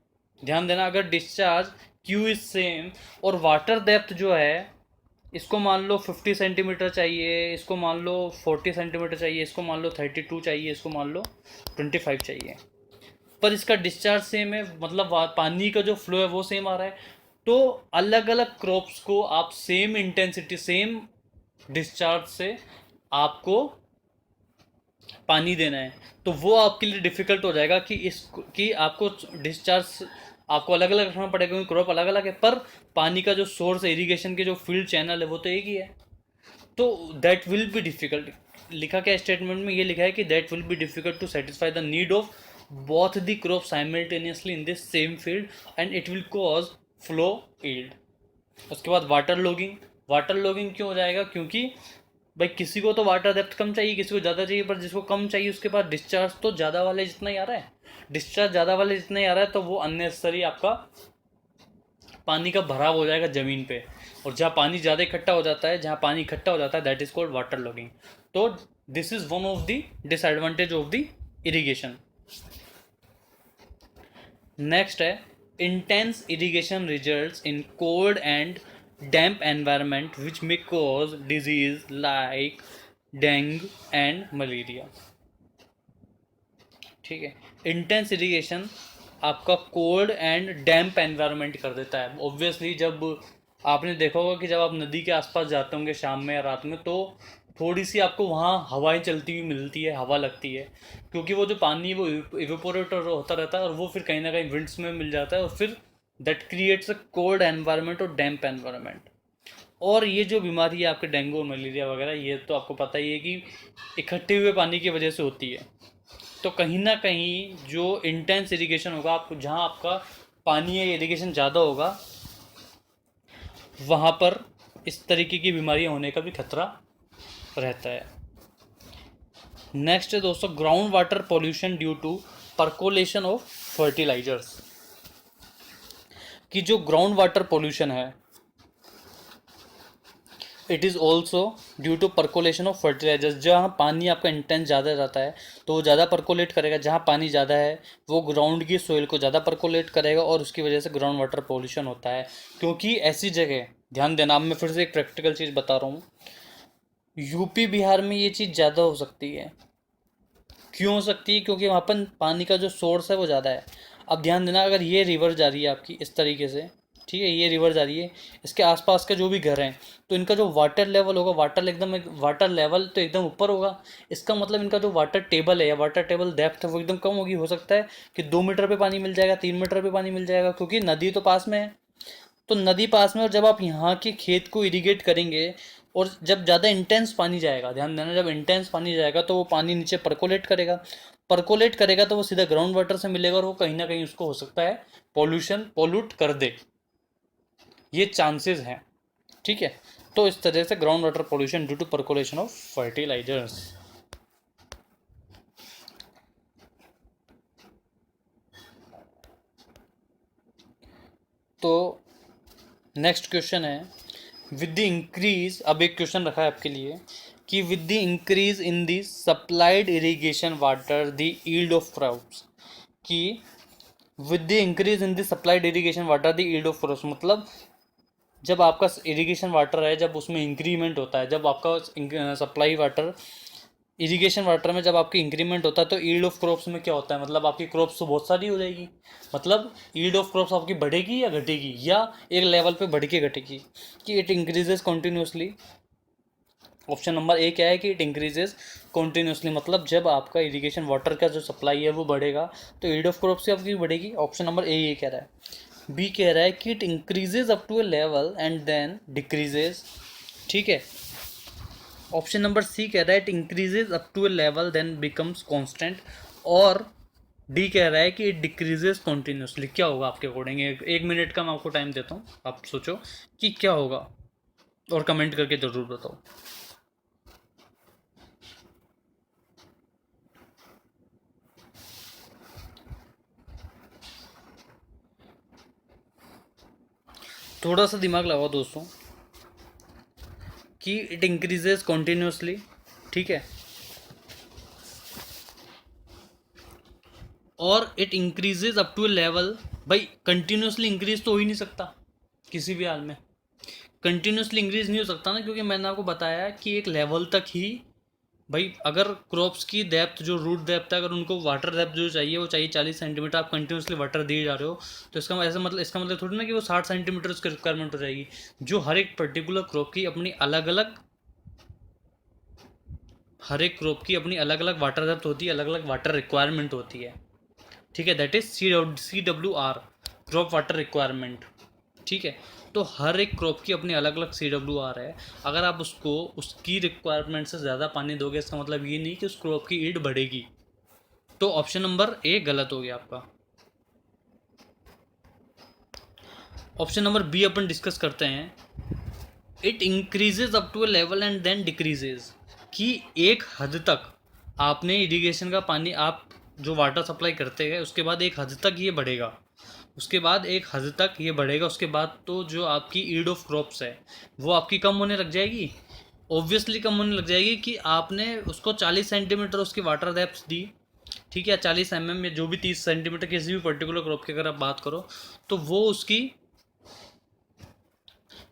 [SPEAKER 1] ध्यान देना, अगर डिस्चार्ज क्यू इज सेम और वाटर डेप्थ जो है, इसको मान लो 50 सेंटीमीटर चाहिए, इसको मान लो 40 सेंटीमीटर चाहिए, इसको मान लो 32 चाहिए, इसको मान लो 25 चाहिए, पर इसका डिस्चार्ज सेम है, मतलब पानी का जो फ्लो है वो सेम आ रहा है, तो अलग अलग क्रॉप्स को आप सेम इंटेंसिटी सेम डिस्चार्ज से आपको पानी देना है, तो वो आपके लिए डिफ़िकल्ट हो जाएगा कि इस कि आपको डिस्चार्ज आपको अलग अलग रखना पड़ेगा क्योंकि क्रॉप अलग अलग है, पर पानी का जो सोर्स है इरीगेशन के जो फील्ड चैनल है वो तो एक ही है। तो दैट विल बी डिफ़िकल्ट, लिखा क्या स्टेटमेंट में, ये लिखा है कि that will be difficult to satisfy the need of both the crop simultaneously in this same field and it will cause flow yield। उसके बाद वाटर लॉगिंग। वाटर लॉगिंग क्यों हो जाएगा, क्योंकि भाई किसी को तो वाटर डेप्थ कम चाहिए, किसी को ज़्यादा चाहिए, पर जिसको कम चाहिए उसके पास डिस्चार्ज तो ज़्यादा वाले जितना ही आ रहा है, डिस्चार्ज ज़्यादा वाले जितना ही आ रहा है, तो वो अननेसेसरी आपका पानी का भराव हो जाएगा ज़मीन पे, और जहाँ पानी ज़्यादा इकट्ठा हो जाता है, जहाँ पानी इकट्ठा हो जाता है that is called water logging. तो this is one of the disadvantage of the irrigation. Next है intense irrigation results in cold and damp environment which may cause disease like dengue and malaria. ठीक है, intense irrigation आपका cold and damp environment कर देता है। Obviously जब आपने देखा होगा कि जब आप नदी के आसपास जाते होंगे शाम में या रात में, तो थोड़ी सी आपको वहाँ हवाएं चलती हुई मिलती है, हवा लगती है, क्योंकि वो जो पानी वो इवेपोरेट होता रहता है और वो फिर कहीं ना कहीं विंड्स में मिल जाता है, और फिर that creates a cold environment और डैम्प एनवायरनमेंट। और ये जो बीमारी है आपके डेंगू और मलेरिया वगैरह, ये तो आपको पता ही है कि इकट्ठे हुए पानी की वजह से होती है। तो कहीं ना कहीं जो इंटेंस इरिगेशन होगा, आपको जहाँ आपका पानी या इरिगेशन ज़्यादा होगा, वहाँ पर इस तरीके की बीमारियाँ होने का भी खतरा रहता है। नेक्स्ट है दोस्तों ground water pollution due to percolation of fertilizers. कि जो ग्राउंड वाटर पॉल्यूशन है it is also due to percolation of fertilizers. जहाँ पानी आपका इंटेंस ज़्यादा रहता है तो वो ज़्यादा परकोलेट करेगा, जहाँ पानी ज़्यादा है वो ग्राउंड की सोइल को ज़्यादा परकोलेट करेगा और उसकी वजह से ग्राउंड वाटर पॉल्यूशन होता है। क्योंकि ऐसी जगह ध्यान देना, अब मैं फिर से एक प्रैक्टिकल चीज़ बता रहा हूँ, यूपी बिहार में ये चीज़ ज़्यादा हो सकती है। क्यों हो सकती है? क्योंकि वहाँ पर पानी का जो सोर्स है वो ज़्यादा है। अब ध्यान देना, अगर ये रिवर जा रही है आपकी इस तरीके से, ठीक है, ये रिवर जा रही है, इसके आसपास के जो भी घर हैं तो इनका जो वाटर लेवल होगा, वाटर लेवल तो एकदम ऊपर होगा। इसका मतलब इनका जो वाटर टेबल है या वाटर टेबल डेप्थ है वो एकदम कम होगी। हो सकता है कि 2 मीटर पे पानी मिल जाएगा, 3 मीटर पे पानी मिल जाएगा, क्योंकि नदी तो पास में है। तो नदी पास में, और जब आप यहाँ के खेत को इरिगेट करेंगे और जब ज़्यादा इंटेंस पानी जाएगा, ध्यान देना, जब इंटेंस पानी जाएगा तो वो पानी नीचे परकोलेट करेगा तो वो सीधा ग्राउंड वाटर से मिलेगा और वो कहीं ना कहीं उसको हो सकता है पोल्यूट कर दे। ये चांसेस हैं, ठीक है। तो इस तरह से ground water pollution due to percolation of fertilisers. तो नेक्स्ट क्वेश्चन है विद द इंक्रीज, अब एक क्वेश्चन रखा है आपके लिए कि with the increase in the supplied irrigation water the yield of crops. कि with the increase in the supplied irrigation water the yield of crops, मतलब जब आपका इरिगेशन वाटर है, जब उसमें इंक्रीमेंट होता है, जब आपका सप्लाई वाटर इरिगेशन वाटर में जब आपकी इंक्रीमेंट होता है तो यील्ड ऑफ क्रॉप्स में क्या होता है, मतलब आपकी क्रॉप्स तो बहुत सारी हो जाएगी। मतलब यील्ड ऑफ क्रॉप्स आपकी बढ़ेगी या घटेगी, या एक लेवल पे बढ़ के घटेगी। कि it increases continuously. Option number A क्या है कि इट इंक्रीजेज कॉन्टिन्यूसली, मतलब जब आपका इरिगेशन वाटर का जो सप्लाई है वो बढ़ेगा तो यील्ड ऑफ क्रॉप्स से आपकी बढ़ेगी। ऑप्शन नंबर ए ये कह रहा है। बी कह रहा है कि it increases up to a level and then decreases, ठीक है। ऑप्शन नंबर सी कह रहा है it increases up to a level then becomes constant, और डी कह रहा है कि इट डिक्रीजेज कॉन्टिन्यूसली। क्या होगा आपके अकॉर्डिंग? एक मिनट का मैं आपको टाइम देता हूँ, आप सोचो कि क्या होगा और कमेंट करके ज़रूर बताओ। थोड़ा सा दिमाग लगाओ दोस्तों। कि इट इंक्रीजेज कॉन्टिन्यूसली, ठीक है, और it increases up to a level. भाई कंटिन्यूसली इंक्रीज तो हो ही नहीं सकता किसी भी हाल में, कंटिन्यूसली इंक्रीज नहीं हो सकता ना, क्योंकि मैंने आपको बताया कि एक लेवल तक ही। भाई अगर क्रॉप्स की डेप्थ, जो रूट डेप्थ है, अगर उनको वाटर डेप्थ जो चाहिए वो चाहिए 40 सेंटीमीटर, आप कंटिन्यूसली वाटर दिए जा रहे हो तो इसका मतलब थोड़ी ना कि वो 60 सेंटीमीटर उसकी रिक्वायरमेंट हो जाएगी। जो हर एक पर्टिकुलर क्रॉप की अपनी अलग अलग, हर एक क्रॉप की अपनी अलग अलग वाटर डेप्थ होती है, अलग अलग वाटर रिक्वायरमेंट होती है, ठीक है। That is CWR, crop water requirement, ठीक है। तो हर एक क्रॉप की अपनी अलग अलग CWR है। अगर आप उसको उसकी रिक्वायरमेंट से ज़्यादा पानी दोगे इसका मतलब ये नहीं कि उस क्रॉप की ईल्ड बढ़ेगी। तो ऑप्शन नंबर ए गलत हो गया आपका। ऑप्शन नंबर बी अपन डिस्कस करते हैं। It increases up to a level and then decreases. कि एक हद तक आपने इरिगेशन का पानी, आप जो वाटर सप्लाई करते हैं उसके बाद एक हद तक ये बढ़ेगा, उसके बाद एक हद तक ये बढ़ेगा, उसके बाद तो जो आपकी ईल्ड ऑफ क्रॉप्स है वो आपकी कम होने लग जाएगी। ऑब्वियसली कम होने लग जाएगी कि आपने उसको 40 सेंटीमीटर उसकी वाटर डेप्थ दी, ठीक है, 40 mm या जो भी 30 सेंटीमीटर किसी भी पर्टिकुलर क्रॉप की अगर आप बात करो तो वो उसकी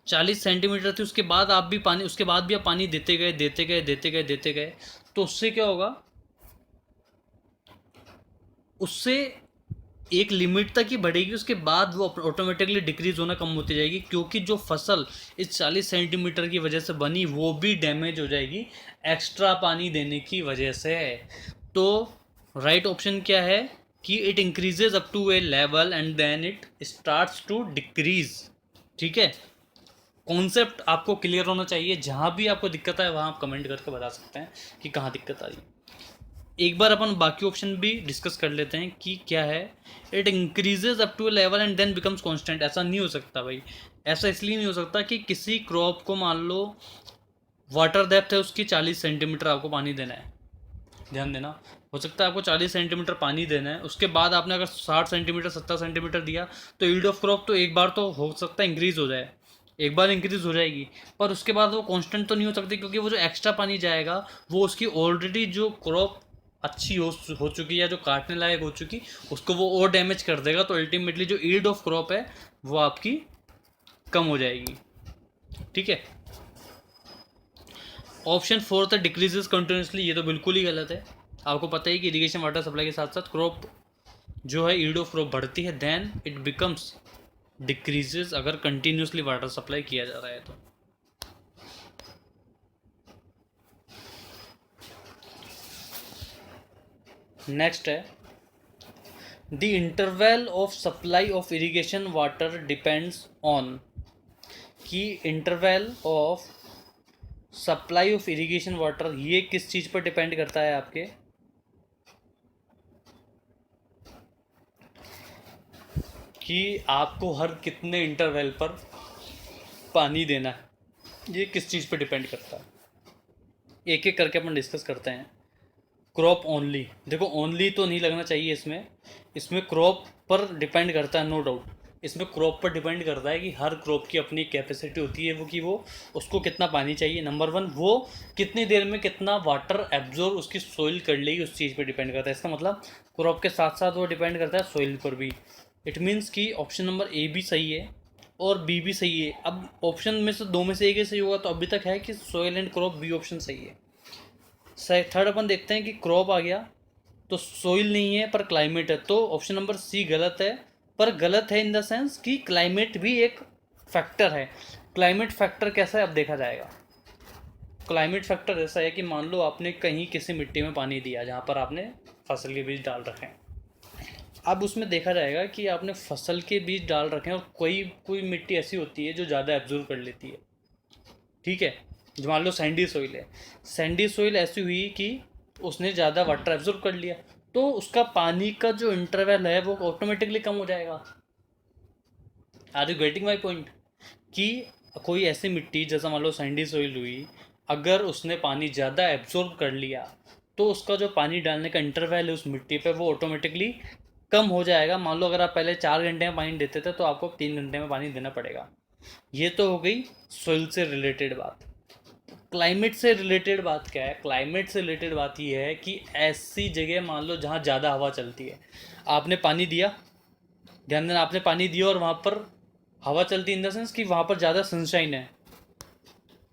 [SPEAKER 1] 40 सेंटीमीटर थी। उसके बाद आप भी पानी, उसके बाद भी आप पानी देते गए, तो उससे क्या होगा, उससे एक लिमिट तक ही बढ़ेगी, उसके बाद वो ऑटोमेटिकली डिक्रीज होना कम होती जाएगी, क्योंकि जो फसल इस 40 सेंटीमीटर की वजह से बनी वो भी डैमेज हो जाएगी एक्स्ट्रा पानी देने की वजह से। तो राइट ऑप्शन क्या है कि it increases up to a level and then it starts to decrease, ठीक है। कॉन्सेप्ट आपको क्लियर होना चाहिए। जहाँ भी आपको दिक्कत है वहाँ आप कमेंट करके बता सकते हैं कि कहाँ दिक्कत आ रही है। एक बार अपन बाकी ऑप्शन भी डिस्कस कर लेते हैं कि क्या है। It increases up to a level and then becomes constant, ऐसा नहीं हो सकता भाई। ऐसा इसलिए नहीं हो सकता कि किसी क्रॉप को मान लो वाटर डेप्थ है उसकी 40 सेंटीमीटर आपको पानी देना है, ध्यान देना, हो सकता है आपको 40 सेंटीमीटर पानी देना है, उसके बाद आपने अगर 60 सेंटीमीटर 70 सेंटीमीटर दिया तो यील्ड ऑफ क्रॉप तो एक बार तो हो सकता है इंक्रीज हो जाए, एक बार इंक्रीज हो जाएगी, पर उसके बाद वो कांस्टेंट तो नहीं हो सकती, क्योंकि वो जो एक्स्ट्रा पानी जाएगा वो उसकी ऑलरेडी जो क्रॉप अच्छी हो चुकी है, जो काटने लायक हो चुकी, उसको वो और डैमेज कर देगा, तो अल्टीमेटली जो यील्ड ऑफ क्रॉप है वो आपकी कम हो जाएगी। ठीक है, ऑप्शन 4 था डिक्रीजेस कंटिन्यूसली, ये तो बिल्कुल ही गलत है। आपको पता ही कि इरिगेशन वाटर सप्लाई के साथ साथ क्रॉप जो है यील्ड ऑफ क्रॉप बढ़ती है, देन इट बिकम्स डिक्रीजेस अगर कंटिन्यूसली वाटर सप्लाई किया जा रहा है तो। नेक्स्ट है the interval of supply of irrigation water depends on, कि interval of supply of irrigation water ये किस चीज़ पर डिपेंड करता है आपके, कि आपको हर कितने इंटरवल पर पानी देना है, ये किस चीज़ पर डिपेंड करता है। एक एक करके अपन डिस्कस करते हैं। क्रॉप ओनली, देखो ओनली तो नहीं लगना चाहिए इसमें, इसमें क्रॉप पर डिपेंड करता है नो डाउट, इसमें क्रॉप पर डिपेंड करता है कि हर क्रॉप की अपनी कैपेसिटी होती है वो, कि वो उसको कितना पानी चाहिए, नंबर वन वो कितनी देर में कितना वाटर एब्जॉर्ब उसकी सोइल कर लेगी, उस चीज़ पर डिपेंड करता है। इसका मतलब क्रॉप के साथ साथ वो डिपेंड करता है सोइल पर भी। इट मीन्स कि ऑप्शन नंबर ए भी सही है और बी भी सही है। अब ऑप्शन में से दो में से एक ही सही होगा, तो अभी तक है कि soil and crop B option सही है। थर्ड अपन देखते हैं कि क्रॉप आ गया तो सोइल नहीं है पर क्लाइमेट है, तो ऑप्शन नंबर सी गलत है, पर गलत है इन द सेंस कि क्लाइमेट भी एक फैक्टर है। क्लाइमेट फैक्टर कैसा है अब देखा जाएगा। क्लाइमेट फैक्टर ऐसा है कि मान लो आपने कहीं किसी मिट्टी में पानी दिया जहाँ पर आपने फसल के बीज डाल रखे हैं, अब उसमें देखा जाएगा कि आपने फसल के बीज डाल रखे हैं और कोई कोई मिट्टी ऐसी होती है जो ज़्यादा एब्जॉर्ब कर लेती है। ठीक है, जो मान लो सैंडी सोइल है, सैंडी सोइल ऐसी हुई कि उसने ज़्यादा वाटर एब्जॉर्ब कर लिया, तो उसका पानी का जो इंटरवल है वो ऑटोमेटिकली कम हो जाएगा। Are you getting my point, कि कोई ऐसी मिट्टी जैसा मान लो सैंडी सोइल हुई, अगर उसने पानी ज़्यादा एब्जॉर्ब कर लिया तो उसका जो पानी डालने का इंटरवल है उस मिट्टी पे वो ऑटोमेटिकली कम हो जाएगा। मान लो अगर आप पहले 4 घंटे में पानी देते थे तो आपको 3 घंटे में पानी देना पड़ेगा। ये तो हो गई सोइल से रिलेटेड बात। क्लाइमेट से रिलेटेड बात क्या है, क्लाइमेट से रिलेटेड बात ये है कि ऐसी जगह मान लो जहाँ ज़्यादा हवा चलती है, आपने पानी दिया, ध्यान देना आपने पानी दिया और वहाँ पर हवा चलती इन द सेंस कि वहाँ पर ज़्यादा सनशाइन है।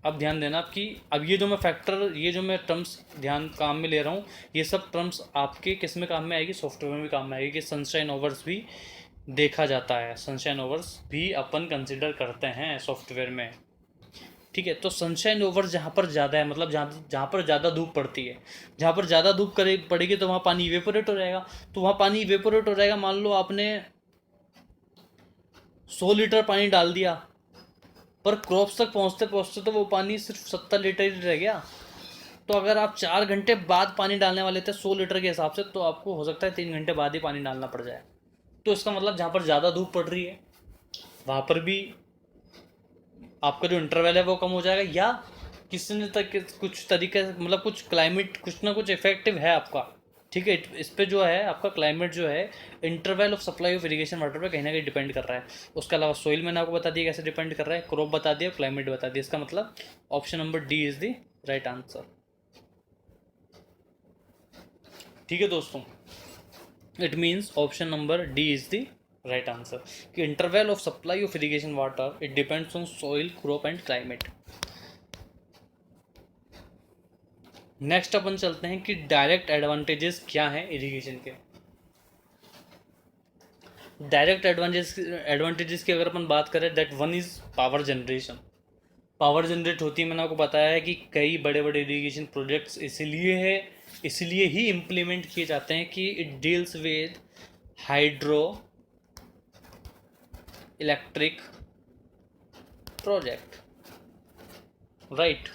[SPEAKER 1] अब ध्यान देना कि अब ये जो मैं फैक्टर, ये जो मैं टर्म्स ध्यान काम में ले रहा हूँ, ये सब टर्म्स आपके किस में काम में आएगी, सॉफ्टवेयर में भी काम में आएगी, कि सनशाइन ओवर्स भी देखा जाता है, सनशाइन ओवर्स भी अपन कंसिडर करते हैं सॉफ्टवेयर में। ठीक है, तो सनशाइन ओवर जहाँ पर ज़्यादा है, मतलब जहाँ जहाँ पर ज़्यादा धूप पड़ती है, जहाँ पर ज़्यादा धूप करे पड़ेगी तो वहाँ पानी इवेपोरेट हो जाएगा, तो वहाँ पानी इवेपोरेट हो जाएगा। मान लो आपने 100 लीटर पानी डाल दिया, पर क्रॉप्स तक पहुँचते पहुँचते तो वो पानी सिर्फ 70 लीटर ही रह गया। तो अगर आप 4 घंटे बाद पानी डालने वाले थे 100 लीटर के हिसाब से, तो आपको हो सकता है 3 घंटे बाद ही पानी डालना पड़ जाए। तो इसका मतलब जहाँ पर ज़्यादा धूप पड़ रही है वहाँ पर भी आपका जो इंटरवल है वो कम हो जाएगा, या किसी ने तक कुछ तरीके से, मतलब कुछ क्लाइमेट कुछ ना कुछ इफेक्टिव है आपका। ठीक है, इस पे जो है आपका क्लाइमेट जो है interval of supply of irrigation water पे कहीं ना कहीं डिपेंड कर रहा है। उसके अलावा सोइल मैंने आपको बता दिया कैसे डिपेंड कर रहा है, क्रॉप बता दिया, क्लाइमेट बता दिया। इसका मतलब option number D is the right answer. ठीक है दोस्तों, it means option number D is the right answer, कि interval of supply of irrigation water it depends on soil, crop and climate. Next अपन चलते हैं कि डायरेक्ट एडवांटेजेस क्या हैं इरिगेशन के। डायरेक्ट एडवांटेजेस की अगर अपन बात करें, that one is power generation. Power generate होती है, मैंने आपको बताया है कि कई बड़े बड़े इरिगेशन प्रोजेक्ट्स इसलिए ही इम्प्लीमेंट किए जाते हैं कि it deals with hydro electric project, right.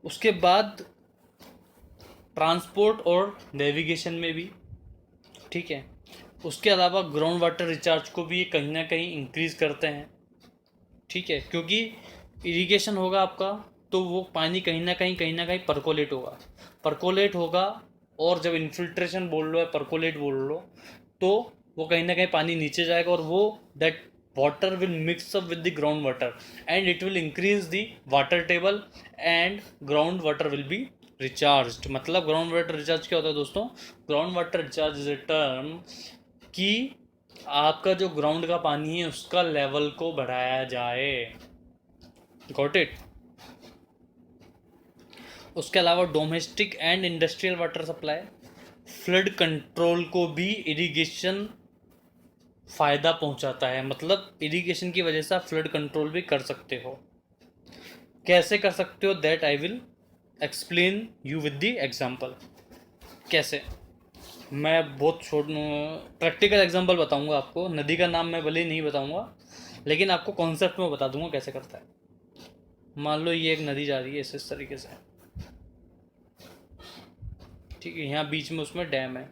[SPEAKER 1] उसके बाद ट्रांसपोर्ट और नेविगेशन में भी, ठीक है, उसके अलावा ग्राउंड वाटर रिचार्ज को भी कहीं ना कहीं इंक्रीज़ करते हैं, ठीक है, क्योंकि इरिगेशन होगा आपका तो वो पानी कहीं ना कहीं परकोलेट होगा। और जब इन्फिल्ट्रेशन बोल लो या परकोलेट बोल लो, तो वो कहीं ना कहीं पानी नीचे जाएगा और वो that water will mix up with the ground water and it will increase the water table and ground water will be recharged. मतलब ग्राउंड वाटर रिचार्ज क्या होता है दोस्तों? Ground water recharge is a term कि आपका जो ground का पानी है उसका लेवल को बढ़ाया जाए। Got it? उसके अलावा domestic and industrial water supply, flood control को भी इरिगेशन फ़ायदा पहुंचाता है। मतलब इरिगेशन की वजह से आप फ्लड कंट्रोल भी कर सकते हो। कैसे कर सकते हो? That I will explain you with the example. कैसे? मैं बहुत छोट प्रैक्टिकल एग्जांपल बताऊंगा आपको। नदी का नाम मैं भले ही नहीं बताऊंगा, लेकिन आपको कॉन्सेप्ट में बता दूंगा कैसे करता है। मान लो ये एक नदी जा रही है इस तरीके से, ठीक है, यहाँ बीच में उसमें डैम है।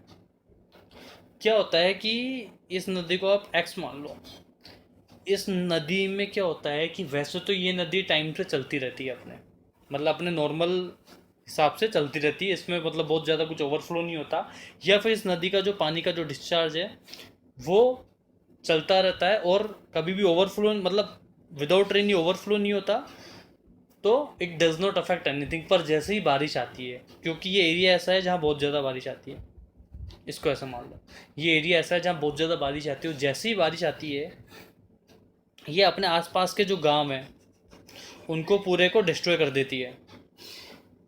[SPEAKER 1] क्या होता है कि इस नदी को आप एक्स मान लो। इस नदी में क्या होता है कि वैसे तो ये नदी टाइम से चलती रहती है अपने, मतलब अपने नॉर्मल हिसाब से चलती रहती है, इसमें मतलब बहुत ज़्यादा कुछ ओवरफ्लो नहीं होता। या फिर इस नदी का जो पानी का जो डिस्चार्ज है वो चलता रहता है और कभी भी ओवरफ्लो, मतलब विदाउट रेन ओवरफ्लो नहीं होता, तो it does not affect anything. पर जैसे ही बारिश आती है, क्योंकि ये एरिया ऐसा है जहाँ बहुत ज़्यादा बारिश आती है, इसको ऐसा मान लो, ये एरिया ऐसा है जहाँ बहुत ज़्यादा बारिश आती है, जैसे ही बारिश आती है ये अपने आसपास के जो गांव हैं उनको पूरे को डिस्ट्रॉय कर देती है।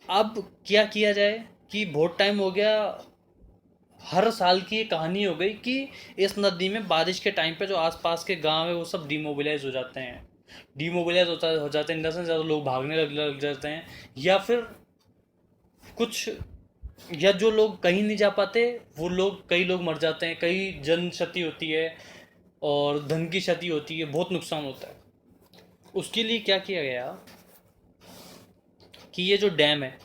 [SPEAKER 1] अब क्या किया जाए कि बहुत टाइम हो गया, हर साल की ये कहानी हो गई कि इस नदी में बारिश के टाइम पे जो आसपास के गांव है वो सब डीमोबिलाइज हो जाते हैं। डीमोबिलाइज हो जाते हैं इन द सेंस, ज़्यादा लोग भागने लग जाते हैं, या फिर कुछ, या जो लोग कहीं नहीं जा पाते वो लोग, कई लोग मर जाते हैं, कई जन क्षति होती है और धन की क्षति होती है, बहुत नुकसान होता है। उसके लिए क्या किया गया कि ये जो डैम है,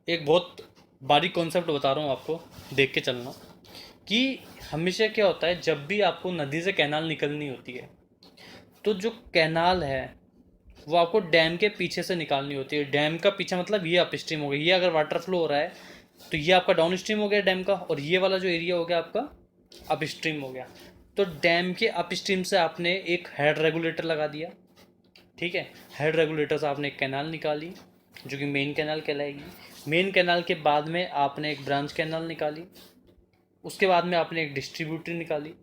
[SPEAKER 1] एक बहुत बारीक कॉन्सेप्ट बता रहा हूँ आपको, देख के चलना, कि हमेशा क्या होता है जब भी आपको नदी से कैनाल निकलनी होती है तो जो कैनाल है वो आपको डैम के पीछे से निकालनी होती है। डैम का पीछे मतलब ये अप स्ट्रीम हो गया, ये अगर वाटर फ्लो हो रहा है तो ये आपका डाउन स्ट्रीम हो गया डैम का, और ये वाला जो एरिया हो गया आपका अप स्ट्रीम हो गया। तो डैम के अप स्ट्रीम से आपने एक हेड रेगुलेटर लगा दिया, ठीक है, हेड रेगुलेटर से आपने एक कैनाल निकाली जो कि मेन कैनाल कहलाएगी। मेन कैनाल के बाद में आपने एक ब्रांच कैनाल निकाली, उसके बाद में आपने एक डिस्ट्रीब्यूटर निकाली,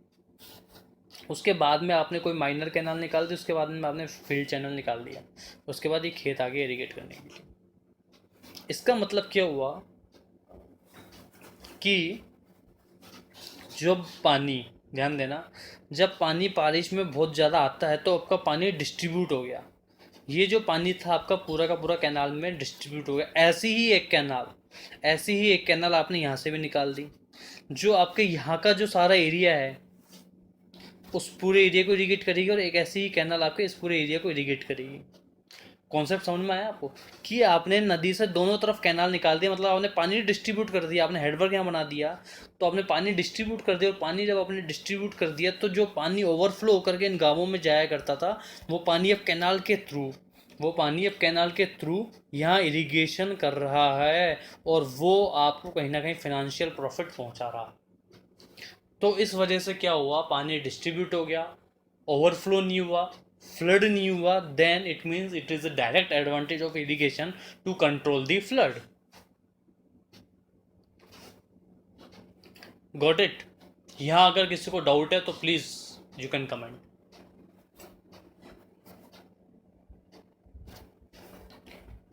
[SPEAKER 1] उसके बाद में आपने कोई माइनर कैनाल निकाल दी, उसके बाद में आपने फील्ड चैनल निकाल दिया, उसके बाद ये खेत आगे इरिगेट करने के लिए। इसका मतलब क्या हुआ कि जब पानी, ध्यान देना, जब पानी बारिश में बहुत ज़्यादा आता है तो आपका पानी डिस्ट्रीब्यूट हो गया। ये जो पानी था आपका पूरा का पूरा कैनाल में डिस्ट्रीब्यूट हो गया। ऐसी ही एक कैनाल आपने यहाँ से भी निकाल दी, जो आपके यहाँ का जो सारा एरिया है उस पूरे एरिया को इरिगेट करेगी, और एक ऐसी ही कैनाल आपके इस पूरे एरिया को इरिगेट करेगी। कॉन्सेप्ट समझ में आया आपको? कि आपने नदी से दोनों तरफ कैनाल निकाल दिया, मतलब आपने पानी डिस्ट्रीब्यूट कर दिया, आपने हेडवर्क यहाँ बना दिया, तो आपने पानी डिस्ट्रीब्यूट कर दिया, और पानी जब आपने डिस्ट्रीब्यूट कर दिया तो जो पानी ओवरफ्लो होकर के इन गाँवों में जाया करता था वो पानी अब कैनाल के थ्रू यहाँ इरिगेशन कर रहा है, और वो आपको कहीं ना कहीं फिनेंशियल प्रॉफिट पहुँचा रहा। तो इस वजह से क्या हुआ, पानी डिस्ट्रीब्यूट हो गया, ओवरफ्लो नहीं हुआ, फ्लड नहीं हुआ, then it means it is a direct advantage of irrigation to control the flood. Got it? यहाँ अगर किसी को डाउट है तो प्लीज यू कैन कमेंट।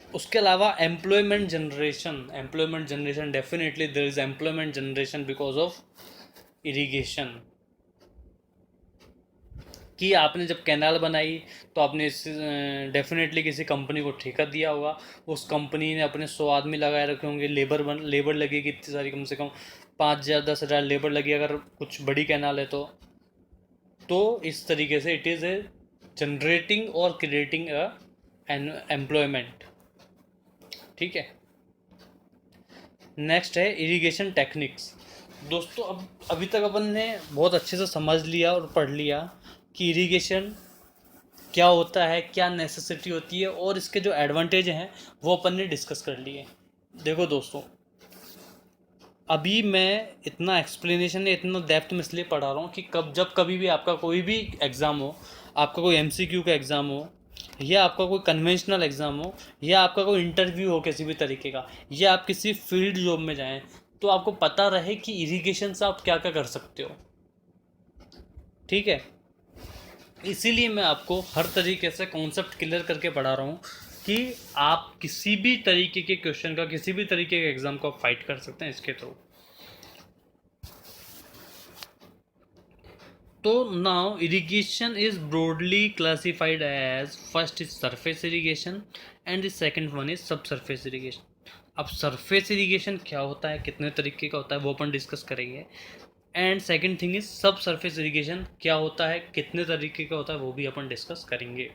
[SPEAKER 1] उसके अलावा employment generation definitely there is employment generation because of irrigation. कि आपने जब कैनाल बनाई तो आपने डेफिनेटली किसी कंपनी को ठेका दिया होगा, उस कंपनी ने अपने 100 आदमी लगाए रखे होंगे, लेबर लगेगी इतनी सारी, कम से कम 5,000 10,000 लेबर लगी अगर कुछ बड़ी कैनाल है तो इस तरीके से इट इज़ ए जनरेटिंग और क्रिएटिंग एन एम्प्लॉयमेंट, ठीक है। नेक्स्ट है इरिगेशन टेक्निक्स। दोस्तों अब अभी तक अपन ने बहुत अच्छे से समझ लिया और पढ़ लिया कि इरिगेशन क्या होता है, क्या नेसेसिटी होती है, और इसके जो एडवांटेज हैं वो अपन ने डिस्कस कर लिए। देखो दोस्तों, अभी मैं इतना एक्सप्लेनेशन है, इतना डेप्थ में इसलिए पढ़ा रहा हूँ कि जब कभी भी आपका कोई भी एग्ज़ाम हो, आपका कोई एमसीक्यू का एग्ज़ाम हो, या आपका कोई कन्वेंशनल एग्ज़ाम हो, या आपका कोई इंटरव्यू हो किसी भी तरीके का, या आप किसी फील्ड जॉब में जाएं, तो आपको पता रहे कि इरिगेशन से आप क्या क्या कर सकते हो। ठीक है, इसीलिए मैं आपको हर तरीके से कॉन्सेप्ट क्लियर करके पढ़ा रहा हूँ कि आप किसी भी तरीके के क्वेश्चन का, किसी भी तरीके के एग्ज़ाम को आप फाइट कर सकते हैं इसके थ्रू। तो now irrigation is broadly classified as first is surface irrigation and the second one is subsurface irrigation. अब सरफेस इरिगेशन क्या होता है, कितने तरीके का होता है, वो अपन डिस्कस करेंगे। And second thing is subsurface irrigation क्या होता है, कितने तरीके का होता है, वो भी अपन डिस्कस करेंगे।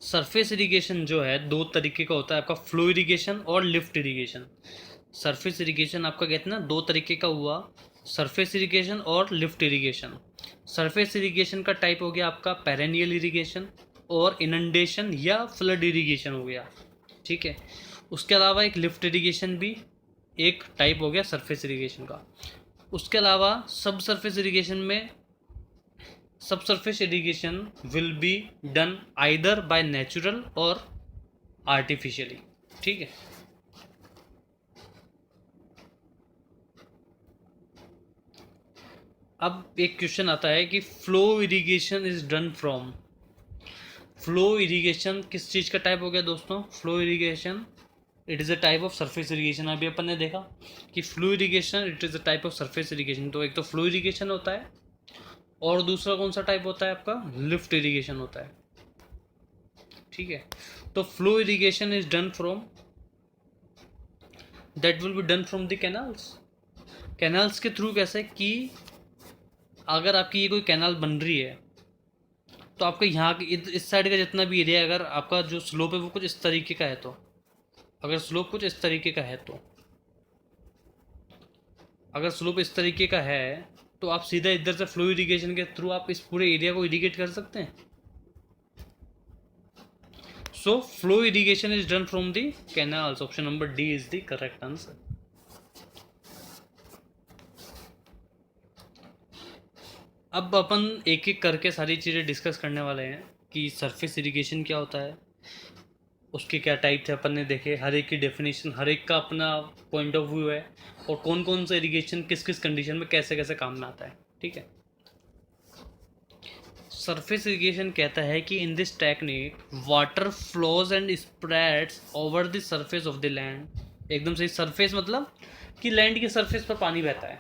[SPEAKER 1] सरफेस इरिगेशन जो है दो तरीके का होता है, आपका फ्लो इरिगेशन और लिफ्ट इरिगेशन। सरफेस इरिगेशन आपका कहते हैं ना दो तरीके का हुआ, सरफेस इरिगेशन और लिफ्ट इरिगेशन। सरफेस इरिगेशन का टाइप हो गया आपका पेरेनियल इरिगेशन और इनंडेशन या फ्लड इरिगेशन हो गया। ठीक है, उसके अलावा एक लिफ्ट इरिगेशन भी एक टाइप हो गया सरफेस इरिगेशन का। उसके अलावा सब सरफेस इरिगेशन में सब surface irrigation will be done either by natural और आर्टिफिशियली। ठीक है, अब एक क्वेश्चन आता है कि flow irrigation is done from. Flow irrigation किस चीज़ का टाइप हो गया दोस्तों, flow irrigation it is a type of surface irrigation. अभी अपन ने देखा कि flow irrigation it is a type of surface irrigation. तो एक तो फ्लो इरिगेशन होता है और दूसरा कौन सा टाइप होता है आपका, लिफ्ट इरिगेशन होता है। ठीक है, तो flow irrigation is done from, that will be done from the canals. Canals के थ्रू कैसे कि अगर आपकी ये कोई कैनाल बन रही है तो आपके यहाँ की इस साइड का जितना भी एरिया, अगर आपका जो स्लोप है वो कुछ इस तरीके का है, तो अगर स्लोप कुछ इस तरीके का है तो अगर स्लोप इस तरीके का है तो आप सीधा इधर से फ्लो इरिगेशन के थ्रू आप इस पूरे एरिया को इरिगेट कर सकते हैं। So flow irrigation is done from the canals. Option number D is the correct answer. अब अपन एक एक करके सारी चीज़ें डिस्कस करने वाले हैं कि सरफेस इरिगेशन क्या होता है, उसके क्या टाइप थे अपन ने देखे, हर एक की डेफिनेशन, हर एक का अपना पॉइंट ऑफ व्यू है, और कौन कौन सा इरिगेशन किस किस कंडीशन में कैसे कैसे काम में आता है। ठीक है, सरफेस इरिगेशन कहता है कि in this technique water flows and spreads over the surface of the land. एकदम सही, सरफेस मतलब कि लैंड की सरफेस पर पानी बहता है।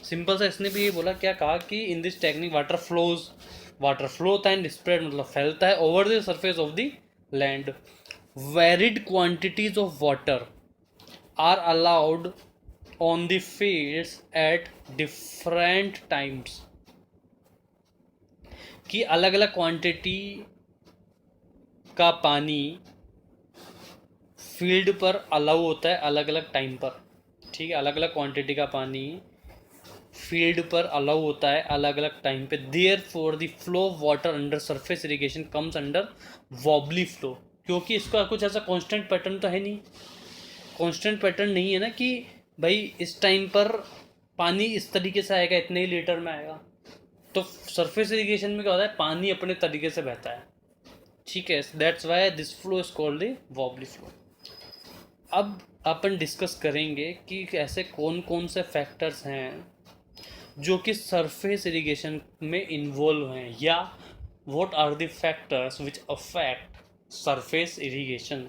[SPEAKER 1] सिंपल सा इसने भी ये बोला, क्या कहा कि in this technique water flows, water flow होता है एंड स्प्रेड मतलब फैलता है over the surface of the land. Varied quantities of water are allowed on the fields at different times. कि अलग अलग क्वांटिटी का पानी फील्ड पर अलाउ होता है अलग अलग टाइम पर। ठीक है, अलग अलग क्वांटिटी का पानी फील्ड पर अलाउ होता है अलग अलग टाइम पे। Therefore the flow of water under surface irrigation comes under wobbly flow. क्योंकि इसका कुछ ऐसा कांस्टेंट पैटर्न तो है नहीं, कांस्टेंट पैटर्न नहीं है ना कि भाई इस टाइम पर पानी इस तरीके से आएगा, इतने ही लीटर में आएगा। तो सरफेस इरिगेशन में क्या होता है, पानी अपने तरीके से बहता है। ठीक है, that's why this flow is called the wobbly flow. अब अपन डिस्कस करेंगे कि ऐसे कौन कौन से फैक्टर्स हैं जो कि सरफेस इरिगेशन में इन्वॉल्व हैं, या what are the factors which affect surface irrigation.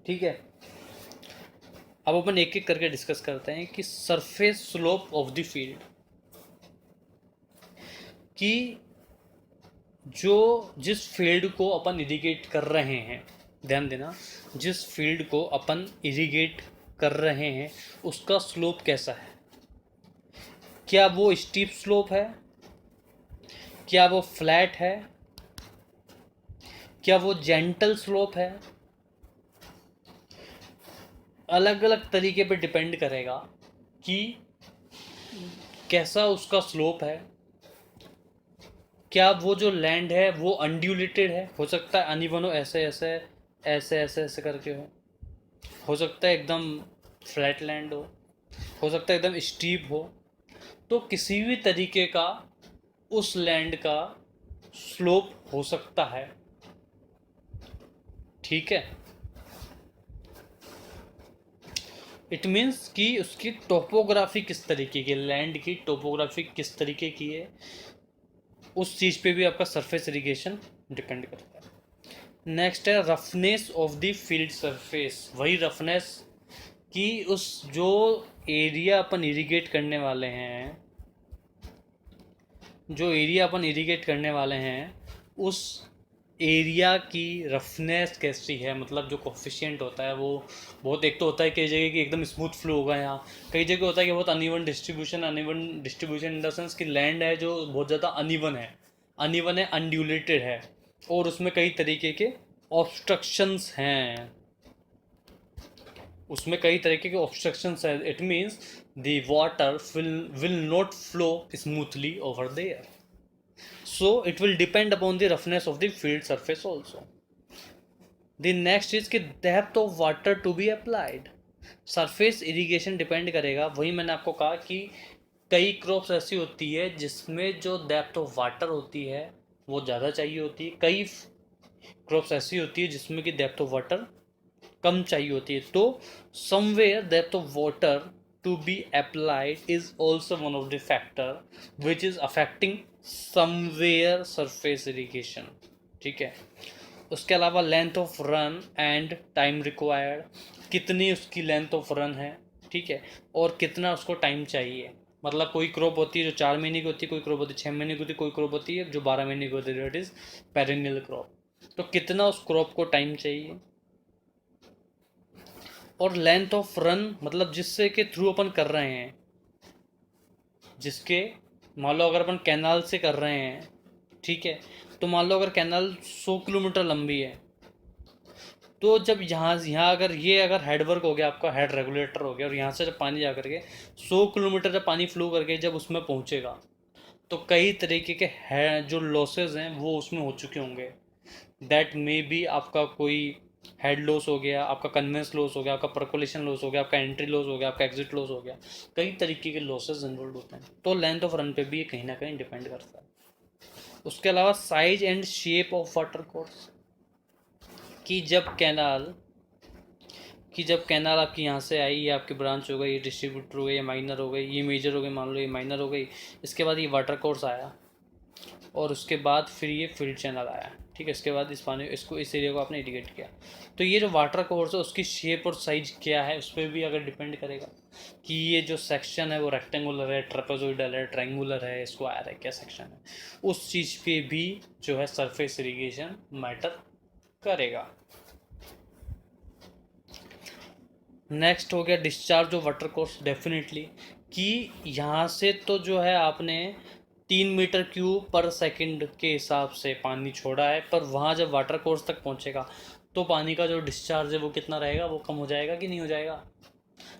[SPEAKER 1] ठीक है, अब अपन एक एक करके डिस्कस करते हैं कि surface slope of the field, कि जो जिस फील्ड को अपन इरिगेट कर रहे हैं, ध्यान देना, जिस फील्ड को अपन इरिगेट कर रहे हैं उसका स्लोप कैसा है। क्या वो स्टीप स्लोप है, क्या वो फ्लैट है, क्या वो जेंटल स्लोप है, अलग अलग तरीके पे डिपेंड करेगा कि कैसा उसका स्लोप है, क्या वो जो लैंड है वो अनड्यूलेटेड है, हो सकता है अनइवन हो, ऐसे ऐसे ऐसे ऐसे ऐसे करके हो सकता है एकदम फ्लैट लैंड हो सकता है एकदम स्टीप हो। तो किसी भी तरीके का उस लैंड का स्लोप हो सकता है, ठीक है। इट मीन्स कि उसकी टोपोग्राफी किस तरीके की, लैंड की टोपोग्राफी किस तरीके की है, उस चीज़ पे भी आपका सरफेस इरिगेशन डिपेंड करता है। नेक्स्ट है roughness of the field surface. वही रफनेस कि उस जो एरिया अपन इरिगेट करने वाले हैं, जो एरिया अपन इरिगेट करने वाले हैं उस एरिया की रफनेस कैसी है, मतलब जो कोफिशिएंट होता है वो बहुत, एक तो होता है कई जगह की एकदम स्मूथ फ्लो होगा, यहाँ कई जगह होता है कि बहुत uneven distribution in the sense कि लैंड है जो बहुत ज़्यादा अनइवन है, अनड्यूलेटेड है, और उसमें कई तरीके के ऑब्स्ट्रक्शंस हैं, उसमें कई तरीके के ऑब्स्ट्रक्शंस हैं। It means the water will not flow smoothly over there, so it will depend upon the roughness of the field surface also. The next is कि depth of water to be applied. Surface irrigation depend करेगा, वही मैंने आपको कहा कि कई crops ऐसी होती है जिसमें जो डेप्थ ऑफ वाटर होती है वो ज़्यादा चाहिए होती है, कई क्रॉप्स ऐसी होती है जिसमें कि डेप्थ ऑफ वाटर कम चाहिए होती है। तो somewhere depth of water to be applied is also one of the factor which is affecting somewhere surface irrigation, ठीक है। उसके अलावा length of run and time required, कितनी उसकी लेंथ ऑफ रन है, ठीक है, और कितना उसको टाइम चाहिए। मतलब कोई क्रॉप होती है जो 4 महीने की होती है, कोई क्रॉप होती है 6 महीने की होती है, कोई क्रॉप होती है जो 12 महीने की होती है, दैट इज पेरेनियल क्रॉप। तो कितना उस क्रॉप को टाइम चाहिए। और लेंथ ऑफ रन मतलब जिससे के थ्रू अपन कर रहे हैं, जिसके मान लो अगर अपन कैनाल से कर रहे हैं, ठीक है, तो मान लो अगर कैनाल 100 किलोमीटर लंबी है, तो जब यहाँ अगर ये अगर हेड वर्क हो गया, आपका हेड रेगुलेटर हो गया, और यहाँ से जब पानी जा करके 100 किलोमीटर जब पानी फ्लो करके जब उसमें पहुँचेगा, तो कई तरीके के है जो लॉसेज हैं वो उसमें हो चुके होंगे। दैट मे बी आपका कोई हेड लॉस हो गया, आपका कन्वेंस लॉस हो गया, आपका परकोलेशन लॉस हो गया, आपका एंट्री लॉस हो गया, आपका एग्जिट लॉस हो गया, कई तरीके के लॉसेज इन्वॉल्व होते हैं। तो लेंथ ऑफ रन पे भी ये कहीं ना कहीं डिपेंड करता है। उसके अलावा size and shape of water course, कि जब कैनाल आपकी यहाँ से आई, ये आपकी ब्रांच हो गई, ये डिस्ट्रीब्यूटर हो गई, ये माइनर हो गई, ये मेजर हो गई, मान लो ये माइनर हो गई, इसके बाद ये वाटर कोर्स आया, और उसके बाद फिर ये फील्ड चैनल आया, ठीक है। इसके बाद इस पानी इसको इस एरिया को आपने इरिगेट किया, तो ये जो वाटर कोर्स है उसकी शेप और साइज क्या है उस पर भी अगर डिपेंड करेगा कि ये जो सेक्शन है वो रेक्टेंगुलर है, ट्रेपेजोइडल है, ट्रायंगुलर है, स्क्वायर है, क्या सेक्शन है, उस चीज़ पे भी जो है सरफेस इरिगेशन मैटर करेगा। नेक्स्ट हो गया discharge of water course. Definitely कि यहाँ से तो जो है आपने 3 मीटर क्यूब पर सेकंड के हिसाब से पानी छोड़ा है, पर वहाँ जब वाटर कोर्स तक पहुँचेगा तो पानी का जो डिस्चार्ज है वो कितना रहेगा, वो कम हो जाएगा कि नहीं हो जाएगा,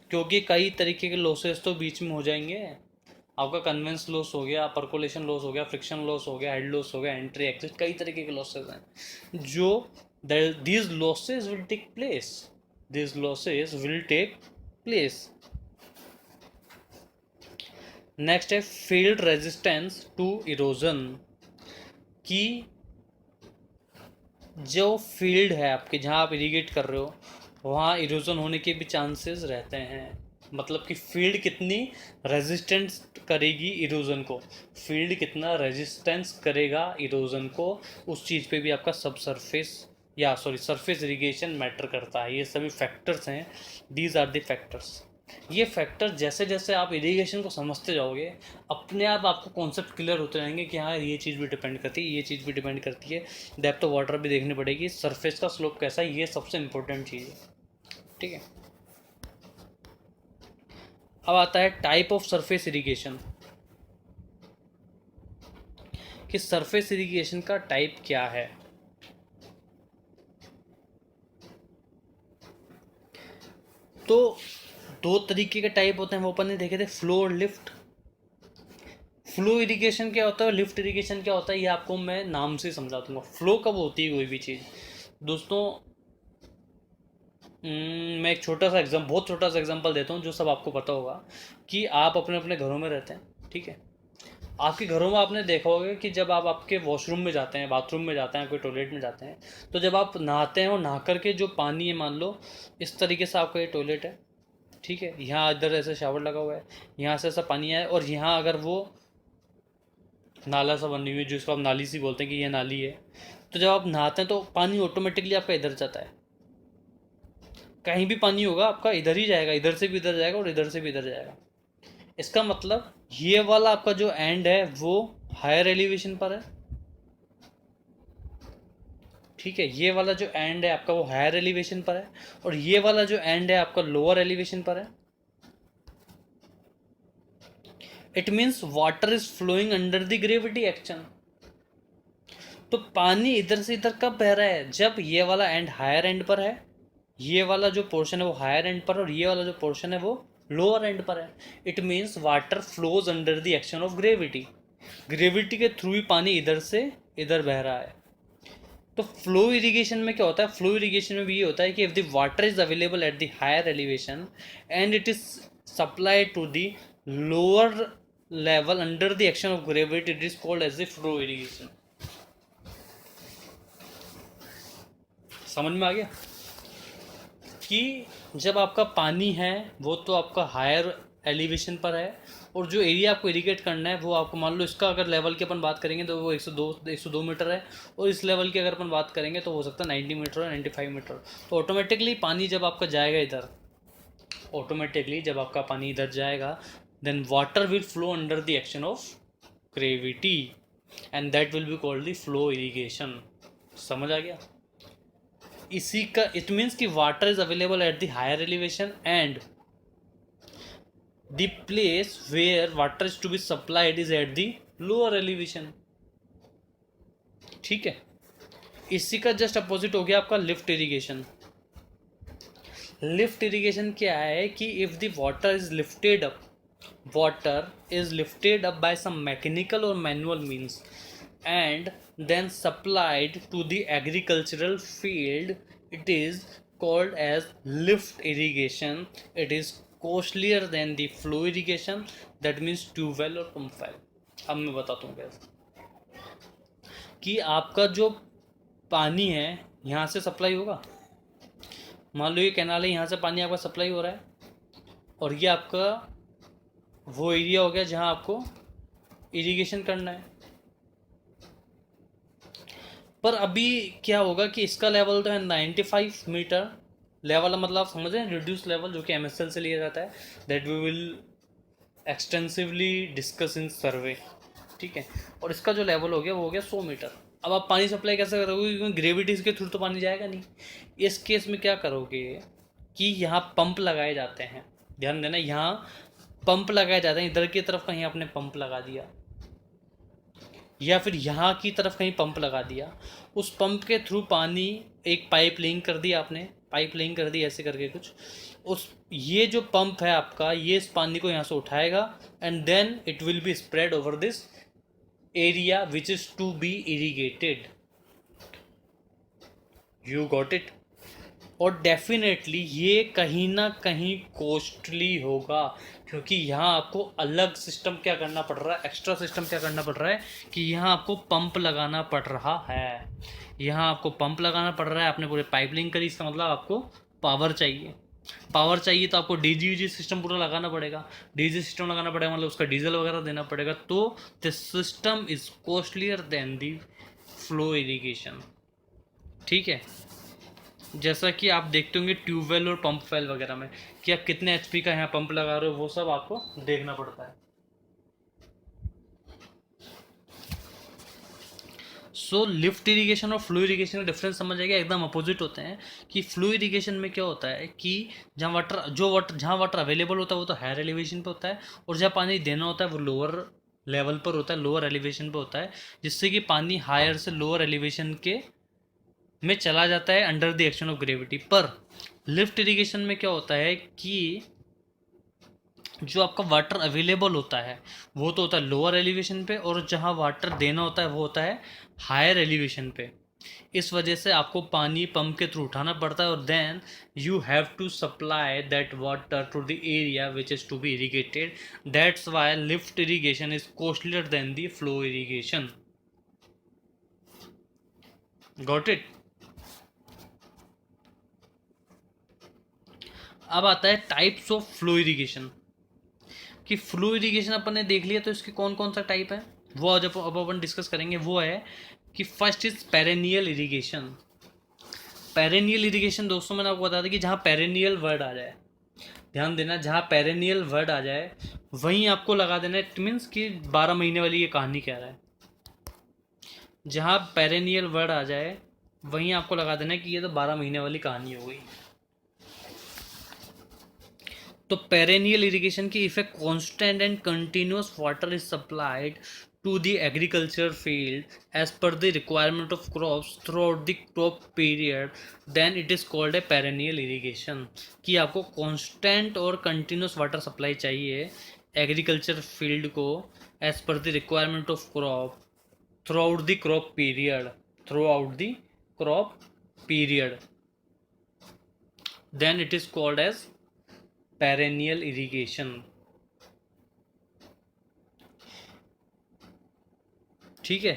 [SPEAKER 1] क्योंकि कई तरीके के लॉसेस तो बीच में हो जाएंगे। आपका कन्वेंस लॉस हो गया, परकोलेशन लॉस हो गया, फ्रिक्शन लॉस हो गया, हेड लॉस हो गया, एंट्री एग्जिट, कई तरीके के लॉसेज हैं जो these losses will take place, these losses will take place. Next है फील्ड रेजिस्टेंस टू इरोजन, कि जो फील्ड है आपके जहाँ आप इरिगेट कर रहे हो वहाँ इरोजन होने के भी चांसेस रहते हैं। मतलब कि फील्ड कितनी रेजिस्टेंस करेगी इरोजन को, फील्ड कितना रेजिस्टेंस करेगा इरोजन को, उस चीज़ पे भी आपका सब सरफेस या सॉरी सरफेस इरिगेशन मैटर करता है। ये सभी फैक्टर्स हैं, दीज आर द फैक्टर्स। ये फैक्टर जैसे जैसे आप इरिगेशन को समझते जाओगे अपने आप आपको कॉन्सेप्ट क्लियर होते रहेंगे कि हाँ ये चीज़ भी डिपेंड करती है, ये चीज़ भी डिपेंड करती है, डेप्थ ऑफ वाटर भी देखनी पड़ेगी, सरफेस का स्लोप कैसा है, ये सबसे इम्पोर्टेंट चीज़ है, ठीक है। अब आता है टाइप ऑफ सरफेस इरिगेशन, कि सरफेस इरिगेशन का टाइप क्या है। तो दो तरीके के टाइप होते हैं, वो अपन ने देखे थे, फ्लो और लिफ्ट। फ्लो इरिगेशन क्या होता है और लिफ्ट इरिगेशन क्या होता है, ये आपको मैं नाम से समझा दूंगा। फ्लो कब होती है कोई भी चीज़ दोस्तों, मैं एक छोटा सा एग्जाम बहुत छोटा सा एग्जांपल देता हूँ जो सब आपको पता होगा, कि आप अपने अपने घरों में रहते हैं, ठीक है। आपके घरों में आपने देखा होगा कि जब आप आपके वॉशरूम में जाते हैं, बाथरूम में जाते हैं, कोई टॉयलेट में जाते हैं, तो जब आप नहाते हैं और नहा करके जो पानी है, मान लो इस तरीके से आपका ये टॉयलेट है, ठीक है, यहाँ इधर ऐसे शावर लगा हुआ है, यहाँ से ऐसा पानी आया, और यहाँ अगर वो नाला सा बनी हुई है जिसको आप नाली सी बोलते हैं कि ये नाली है, तो जब आप नहाते हैं तो पानी ऑटोमेटिकली आपका इधर जाता है। कहीं भी पानी होगा आपका इधर ही जाएगा, इधर से भी इधर जाएगा और इधर से भी इधर जाएगा। इसका मतलब ये वाला आपका जो एंड है वो हायर एलिवेशन पर है, ठीक है। ये वाला जो एंड है आपका वो हायर एलिवेशन पर है, और ये वाला जो एंड है आपका लोअर एलिवेशन पर है। It means water is flowing under the gravity action. तो पानी इधर से इधर कब बह रहा है, जब ये वाला एंड हायर एंड पर है, ये वाला जो पोर्शन है वो हायर एंड पर, और ये वाला जो पोर्शन है वो लोअर एंड पर है। It means water flows under the action of gravity. Gravity के थ्रू ही पानी इधर से इधर बह रहा है। तो फ्लो इरिगेशन में क्या होता है, फ्लो इरिगेशन में भी ये होता है कि if the water is available at the higher elevation and it is supplied to the lower level under the action of gravity, it is called as the flow irrigation. समझ में आ गया कि जब आपका पानी है वो तो आपका हायर एलिवेशन पर है, और जो एरिया आपको इरिगेट करना है वो आपको, मान लो इसका अगर लेवल की अपन बात करेंगे तो वो 102 मीटर है, और इस लेवल की अगर अपन बात करेंगे तो हो सकता है 90 मीटर और 95 मीटर। तो ऑटोमेटिकली पानी जब आपका जाएगा इधर, ऑटोमेटिकली जब आपका पानी इधर जाएगा, then water will flow under the action of gravity, and that will be called the flow irrigation. समझ आ गया। इसी का इट मीन्स कि water is available at the higher elevation and the place where water is to be supplied is at the lower elevation, ठीक है। इसी का जस्ट अपोजिट हो गया आपका लिफ्ट इरिगेशन। लिफ्ट इरिगेशन क्या है कि if the water is lifted up, water is lifted up by some mechanical or manual means and then supplied to the agricultural field, it is called as lift irrigation. It is costlier than the flow irrigation, that means tubewell और pump well. अब मैं बताता हूँ कैसे, कि आपका जो पानी है यहाँ से सप्लाई होगा, मान लो ये कैनाल है, यहाँ से पानी आपका सप्लाई हो रहा है, और ये आपका वो एरिया हो गया जहाँ आपको इरिगेशन करना है। पर अभी क्या होगा कि इसका लेवल तो है 95 मीटर लेवल, मतलब आप समझ रहे हैं, रिड्यूस लेवल जो कि MSL से लिया जाता है, that we will extensively discuss in survey, ठीक है। और इसका जो लेवल हो गया वो हो गया 100 मीटर। अब आप पानी सप्लाई कैसे करोगे, क्योंकि ग्रेविटी के थ्रू तो पानी जाएगा नहीं। इस केस में क्या करोगे कि यहाँ पंप लगाए जाते हैं, ध्यान देना, यहाँ पंप लगाए जाते हैं। इधर की तरफ कहीं आपने पंप लगा दिया, या फिर यहाँ की तरफ कहीं पंप लगा दिया, उस पंप के थ्रू पानी, एक पाइप लिंक कर दी आपने, पाइप लिंक कर दी ऐसे करके कुछ, उस ये जो पंप है आपका, ये इस पानी को यहाँ से उठाएगा and then it will be spread over this area which is to be irrigated. You got it. और डेफिनेटली ये कहीं ना कहीं कॉस्टली होगा, क्योंकि यहाँ आपको अलग सिस्टम क्या करना पड़ रहा है, एक्स्ट्रा सिस्टम क्या करना पड़ रहा है कि यहाँ आपको पंप लगाना पड़ रहा है, यहाँ आपको पंप लगाना पड़ रहा है। आपने पूरे पाइपलाइन करी, इसका मतलब आपको पावर चाहिए। पावर चाहिए तो आपको डीजी सिस्टम पूरा लगाना पड़ेगा, डीजी सिस्टम लगाना पड़ेगा मतलब उसका डीजल वगैरह देना पड़ेगा। तो the system is costlier then the flow irrigation, ठीक है। जैसा कि आप देखते होंगे ट्यूबवेल और पंप वेल वगैरह में कि आप कितने HP का यहाँ पंप लगा रहे हो, वो सब आपको देखना पड़ता है। सो लिफ्ट इरिगेशन और फ्लो इरिगेशन का डिफरेंस समझ आएगा, एकदम अपोजिट होते हैं। कि फ्लो इरिगेशन में क्या होता है कि जहाँ वाटर अवेलेबल होता है वो तो हायर एलिवेशन पे होता है, और जहाँ पानी देना होता है वो लोअर लेवल पर होता है, लोअर एलिवेशन पे होता है, जिससे कि पानी हायर से लोअर एलिवेशन के में चला जाता है under the action of gravity. पर लिफ्ट इरिगेशन में क्या होता है कि जो आपका वाटर अवेलेबल होता है वो तो होता है लोअर एलिवेशन पे, और जहाँ वाटर देना होता है वो होता है हायर एलिवेशन पे। इस वजह से आपको पानी पंप के थ्रू उठाना पड़ता है, और then you have to supply that water to the area which is to be irrigated. That's why lift irrigation is costlier than the flow irrigation. Got it. अब आता है टाइप्स ऑफ फ्लो इरीगेशन। कि flow irrigation अपन ने देख लिया, तो इसके कौन कौन सा टाइप है वो आज अब अपन डिस्कस करेंगे। वो है कि first is perennial irrigation. Perennial irrigation दोस्तों मैंने आपको बता दिया कि जहाँ पेरेनियल वर्ड आ जाए, ध्यान देना, जहाँ पेरेनियल वर्ड आ जाए वहीं आपको लगा देना। इट मीन्स कि 12 महीने वाली ये कहानी कह रहा है। जहाँ पेरेनियल वर्ड आ जाए वहीं आपको लगा देना कि ये तो 12 महीने वाली कहानी हो गई। तो पेरेनियल इरिगेशन की if a constant and continuous water is supplied to the agriculture field as per the requirement of crops throughout the crop period, then it is called a perennial irrigation. कि आपको constant और continuous water supply चाहिए agriculture field को as per the requirement of crop throughout the crop period, throughout the crop period, then it is called as perennial irrigation. ठीक है।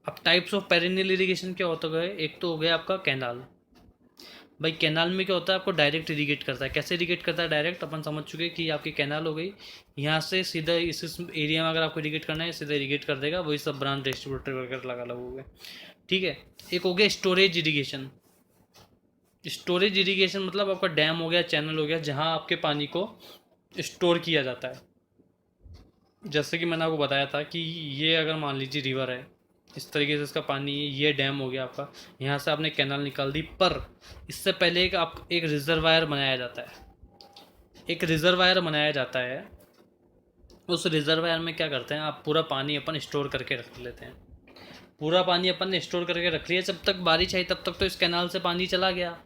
[SPEAKER 1] अब types of perennial irrigation क्या होता है, एक तो हो गया आपका कैनाल। भाई कैनाल में क्या होता है, आपको डायरेक्ट इरिगेट करता है। कैसे इरिगेट करता है डायरेक्ट, अपन समझ चुके हैं कि आपकी कैनाल हो गई, यहाँ से सीधा इस एरिया में अगर आपको इरिगेट करना है सीधा इरिगेट कर देगा, वही सब ब्रांच डिस्ट्रीब्यूटर वगैरह लगा लगोगे। ठीक है। एक हो गया स्टोरेज इरिगेशन। स्टोरेज इरिगेशन मतलब आपका डैम हो गया, चैनल हो गया, जहाँ आपके पानी को स्टोर किया जाता है। जैसे कि मैंने आपको बताया था कि ये अगर मान लीजिए रिवर है, इस तरीके से इसका पानी, ये डैम हो गया आपका, यहाँ से आपने कैनाल निकाल दी। पर इससे पहले एक रिजर्वायर बनाया जाता है। एक रिजर्वायर बनाया जाता है। उस रिजर्वायर में क्या करते हैं, आप पूरा पानी अपन स्टोर करके रख लेते हैं। पूरा पानी अपन ने स्टोर करके रख लिया, जब तक बारिश आई तब तक तो इस कैनाल से पानी चला गया,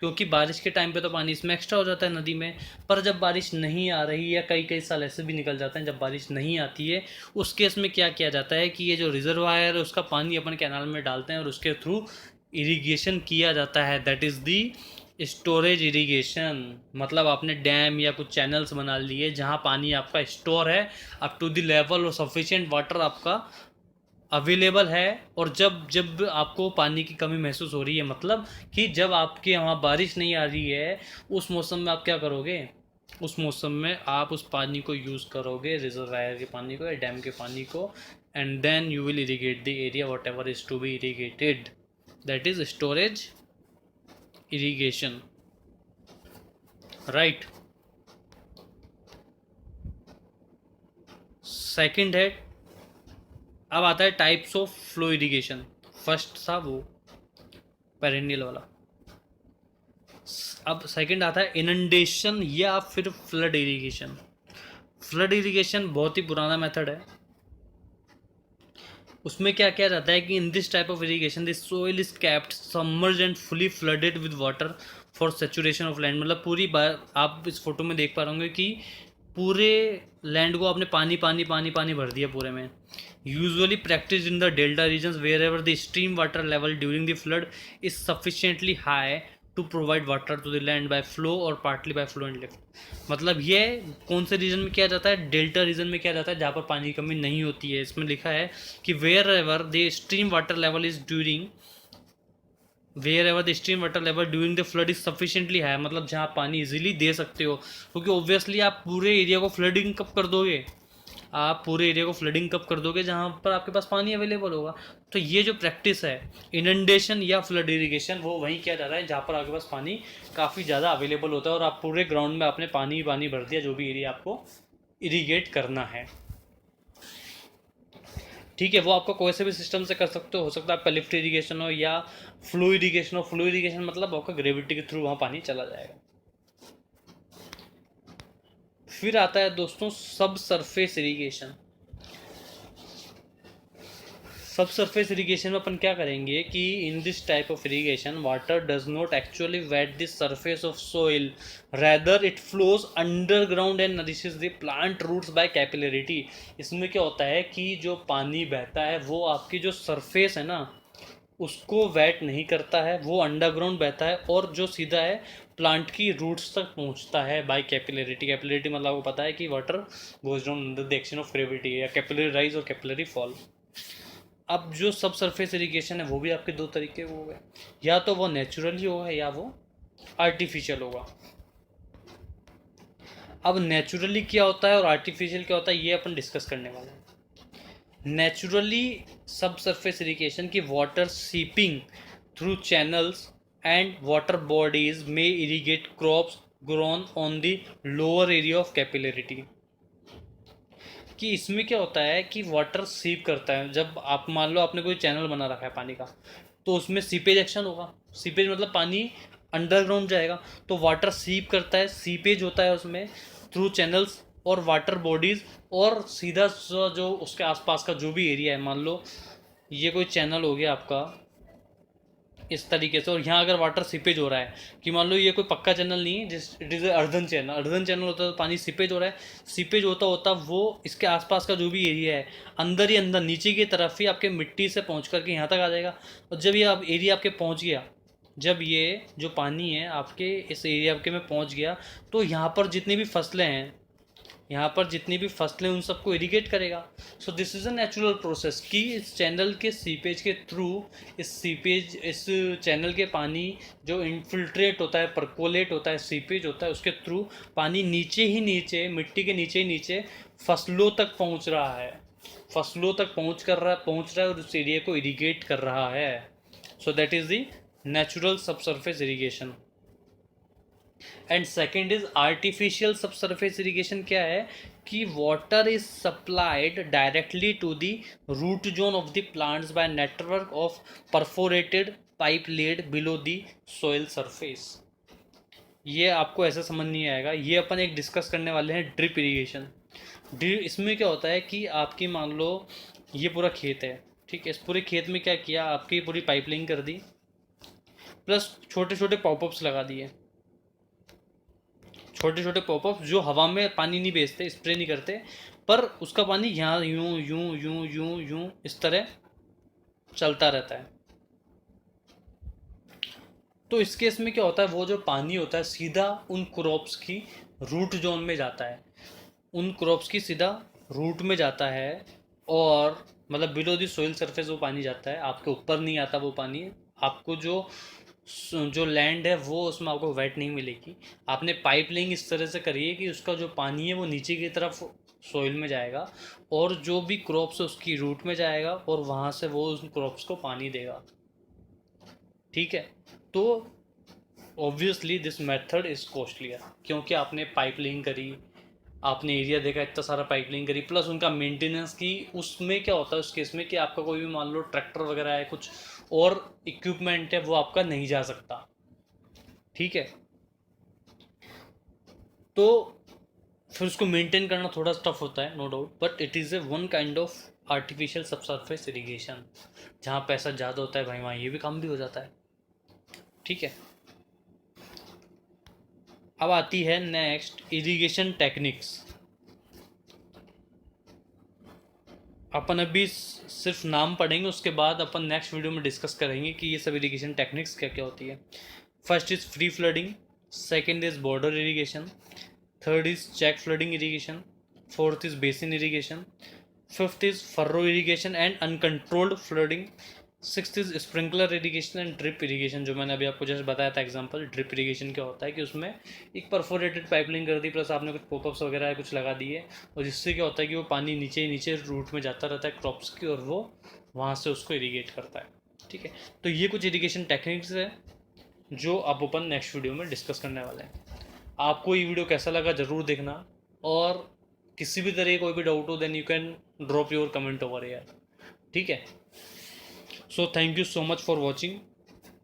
[SPEAKER 1] क्योंकि बारिश के टाइम पे तो पानी इसमें एक्स्ट्रा हो जाता है नदी में। पर जब बारिश नहीं आ रही, या कई कई साल ऐसे भी निकल जाते हैं जब बारिश नहीं आती है, उस केस में क्या किया जाता है कि ये जो रिजर्वायर है उसका पानी अपन कैनाल में डालते हैं और उसके थ्रू इरिगेशन किया जाता है। That is the storage irrigation. मतलब आपने डैम या कुछ चैनल्स बना लिए जहाँ पानी आपका स्टोर है अप टू द लेवल और सफिशिएंट वाटर आपका अवेलेबल है। और जब जब आपको पानी की कमी महसूस हो रही है, मतलब कि जब आपके यहाँ बारिश नहीं आ रही है, उस मौसम में आप क्या करोगे, उस मौसम में आप उस पानी को यूज़ करोगे, रिजर्वायर के पानी को या डैम के पानी को, and then you will irrigate the area whatever is to be irrigated. That is storage irrigation, right. Second है, अब आता है types of flow irrigation. First था वो पेरेनियल वाला। अब सेकंड आता है इनंडेशन या फिर फ्लड इरिगेशन। फ्लड इरिगेशन बहुत ही पुराना मेथड है। उसमें क्या क्या रहता है कि in this type of irrigation this soil is kept submerge and fully flooded with water for saturation of land. मतलब पूरी बार आप इस फोटो में देख पा रहे होंगे कि पूरे लैंड को आपने पानी पानी पानी पानी भर दिया पूरे में। Usually practice in the delta regions wherever the stream water level during the flood is sufficiently high to provide water to the land by flow or partly by flow and lift. मतलब ये कौन से reason में किया जाता है, delta reason में किया जाता है, जहाँ पर पानी की कमी नहीं होती है। इसमें लिखा है कि wherever the stream water level is during wherever the stream water level during the flood is sufficiently high. मतलब जहाँ आप पानी इजीली दे सकते हो, क्योंकि ऑब्वियसली आप पूरे एरिया को फ्लडिंग कब कर दोगे, आप पूरे एरिया को फ्लडिंग कब कर दोगे, जहाँ पर आपके पास पानी अवेलेबल होगा। तो ये जो प्रैक्टिस है इनंडेशन या फ्लड इरिगेशन, वो वहीं किया जाता है जहाँ पर आपके पास पानी काफ़ी ज़्यादा अवेलेबल होता है और आप पूरे ग्राउंड में आपने पानी ही पानी भर दिया जो भी एरिया आपको इरीगेट करना है। ठीक है। वो आपको कोई से भी सिस्टम से कर सकते हो सकता है आपका लिफ्ट इरिगेशन हो या फ्लो इरिगेशन हो। फ्लो इरिगेशन मतलब आपका ग्रेविटी के थ्रू वहाँ पानी चला जाएगा। फिर आता है दोस्तों subsurface irrigation. Subsurface irrigation में अपन क्या करेंगे कि in this type of irrigation water does not actually wet the surface of soil, rather it flows underground and nourishes the plant roots by capillarity. इसमें क्या होता है कि जो पानी बहता है वो आपकी जो सरफेस है ना उसको वेट नहीं करता है, वो अंडरग्राउंड बहता है और जो सीधा है प्लांट की रूट्स तक पहुंचता है बाय कैपिलरिटी। कैपिलरिटी मतलब आपको पता है कि water goes down under the action of gravity, या कैपिलरी राइज और कैपिलरी फॉल। अब जो सब सरफेस इरिगेशन है वो भी आपके दो तरीके हो गए, या तो वो नेचुरली होगा या वो आर्टिफिशियल होगा। अब नेचुरली क्या होता है और आर्टिफिशियल क्या होता है ये अपन डिस्कस करने वाले हैं। नेचुरली सब सरफेस इरिगेशन की water seeping through channels and water bodies में irrigate crops grown on the lower area of capillarity. कि इसमें क्या होता है कि वाटर सीप करता है। जब आप मान लो आपने कोई चैनल बना रखा है पानी का, तो उसमें सीपेज एक्शन होगा। सीपेज मतलब पानी अंडरग्राउंड जाएगा, तो वाटर सीप करता है, सीपेज होता है उसमें थ्रू चैनल्स और वाटर बॉडीज़, और सीधा जो उसके आसपास का जो भी एरिया है, मान लो ये कोई चैनल हो गया आपका इस तरीके से, और यहाँ अगर वाटर सीपेज हो रहा है कि मान लो ये कोई पक्का चैनल नहीं है, जिस it is earthen channel. Earthen channel होता है तो पानी सीपेज हो रहा है, सीपेज होता होता वो इसके आसपास का जो भी एरिया है अंदर ही अंदर नीचे की तरफ ही आपके मिट्टी से पहुँच करके यहाँ तक आ जाएगा। और जब ये आप एरिया आपके पहुँच गया, जब ये जो पानी है आपके इस एरिया आपके में पहुँच गया, तो यहाँ पर जितनी भी फसलें हैं, यहाँ पर जितनी भी फसलें उन सबको इरिगेट करेगा। So this is a natural process कि इस चैनल के सीपेज के थ्रू इस चैनल के पानी जो इनफिल्ट्रेट होता है, परकोलेट होता है, सीपेज होता है, उसके थ्रू पानी नीचे ही नीचे, मिट्टी के नीचे ही नीचे फसलों तक पहुँच रहा है, फसलों तक पहुँच रहा है और उस एरिया को इरिगेट कर रहा है। So that is the natural subsurface irrigation. And second is artificial subsurface irrigation. क्या है कि water is supplied directly to the root zone of the plants by network of perforated pipe laid below the soil surface. ये आपको ऐसा समझ नहीं आएगा, ये अपन एक डिस्कस करने वाले हैं ड्रिप इरिगेशन। इसमें क्या होता है कि आपकी मान लो ये पूरा खेत है, ठीक है, इस पूरे खेत में क्या किया, आपकी पूरी पाइपलाइन कर दी, प्लस छोटे छोटे पॉपअप्स लगा दिए, छोटे छोटे पॉपअप जो हवा में पानी नहीं भेजते, स्प्रे नहीं करते, पर उसका पानी यहाँ यूं यूं यूं यूं यूं इस तरह चलता रहता है। तो इस केस में क्या होता है, वो जो पानी होता है सीधा उन क्रॉप्स की रूट जोन में जाता है, उन क्रॉप्स की सीधा रूट में जाता है, और मतलब बिलो दी सोइल सरफेस वो पानी जाता है, आपके ऊपर नहीं आता वो पानी। आपको जो लैंड है वो उसमें आपको वेट नहीं मिलेगी। आपने पाइपलाइन इस तरह से करी है कि उसका जो पानी है वो नीचे की तरफ सोइल में जाएगा, और जो भी क्रॉप्स है उसकी रूट में जाएगा, और वहाँ से वो उस क्रॉप्स को पानी देगा। ठीक है, तो obviously this method is costlier, क्योंकि आपने पाइपलाइन करी, आपने एरिया देखा, इतना सारा पाइपलाइन करी, प्लस उनका मेंटेनेंस की। उसमें क्या होता है उस केस में कि आपका कोई भी मान लो ट्रैक्टर वगैरह है, कुछ और इक्विपमेंट है, वो आपका नहीं जा सकता। ठीक है, तो फिर उसको मेंटेन करना थोड़ा टफ होता है, no doubt, but it is a one kind of artificial subsurface irrigation. जहाँ पैसा ज़्यादा होता है भाई वहाँ ये भी काम भी हो जाता है। ठीक है, अब आती है नेक्स्ट इरिगेशन टेक्निक्स। अपन अभी सिर्फ नाम पढ़ेंगे, उसके बाद अपन नेक्स्ट वीडियो में डिस्कस करेंगे कि ये सब इरिगेशन टेक्निक्स क्या क्या होती है। First is free flooding, second is border irrigation, third is check flooding irrigation, fourth is basin irrigation, fifth is furrow irrigation and uncontrolled flooding, sixth is sprinkler irrigation and drip irrigation. जो मैंने अभी आपको जैसे बताया था example, drip irrigation क्या होता है कि उसमें एक परफोरेटेड पाइपलाइन कर दी, प्लस आपने कुछ पॉपअप्स वगैरह कुछ लगा दिए, और जिससे क्या होता है कि वो पानी नीचे ही नीचे रूट में जाता रहता है क्रॉप्स की, और वो वहाँ से उसको इरीगेट करता है। ठीक है, तो ये कुछ इरीगेशन टेक्निक्स है जो आप अपन नेक्स्ट वीडियो में डिस्कस करने वाले हैं। आपको ये वीडियो कैसा लगा ज़रूर देखना, और किसी भी तरह कोई भी डाउट हो then you can drop your comment over यार। ठीक है, so thank you so much for watching.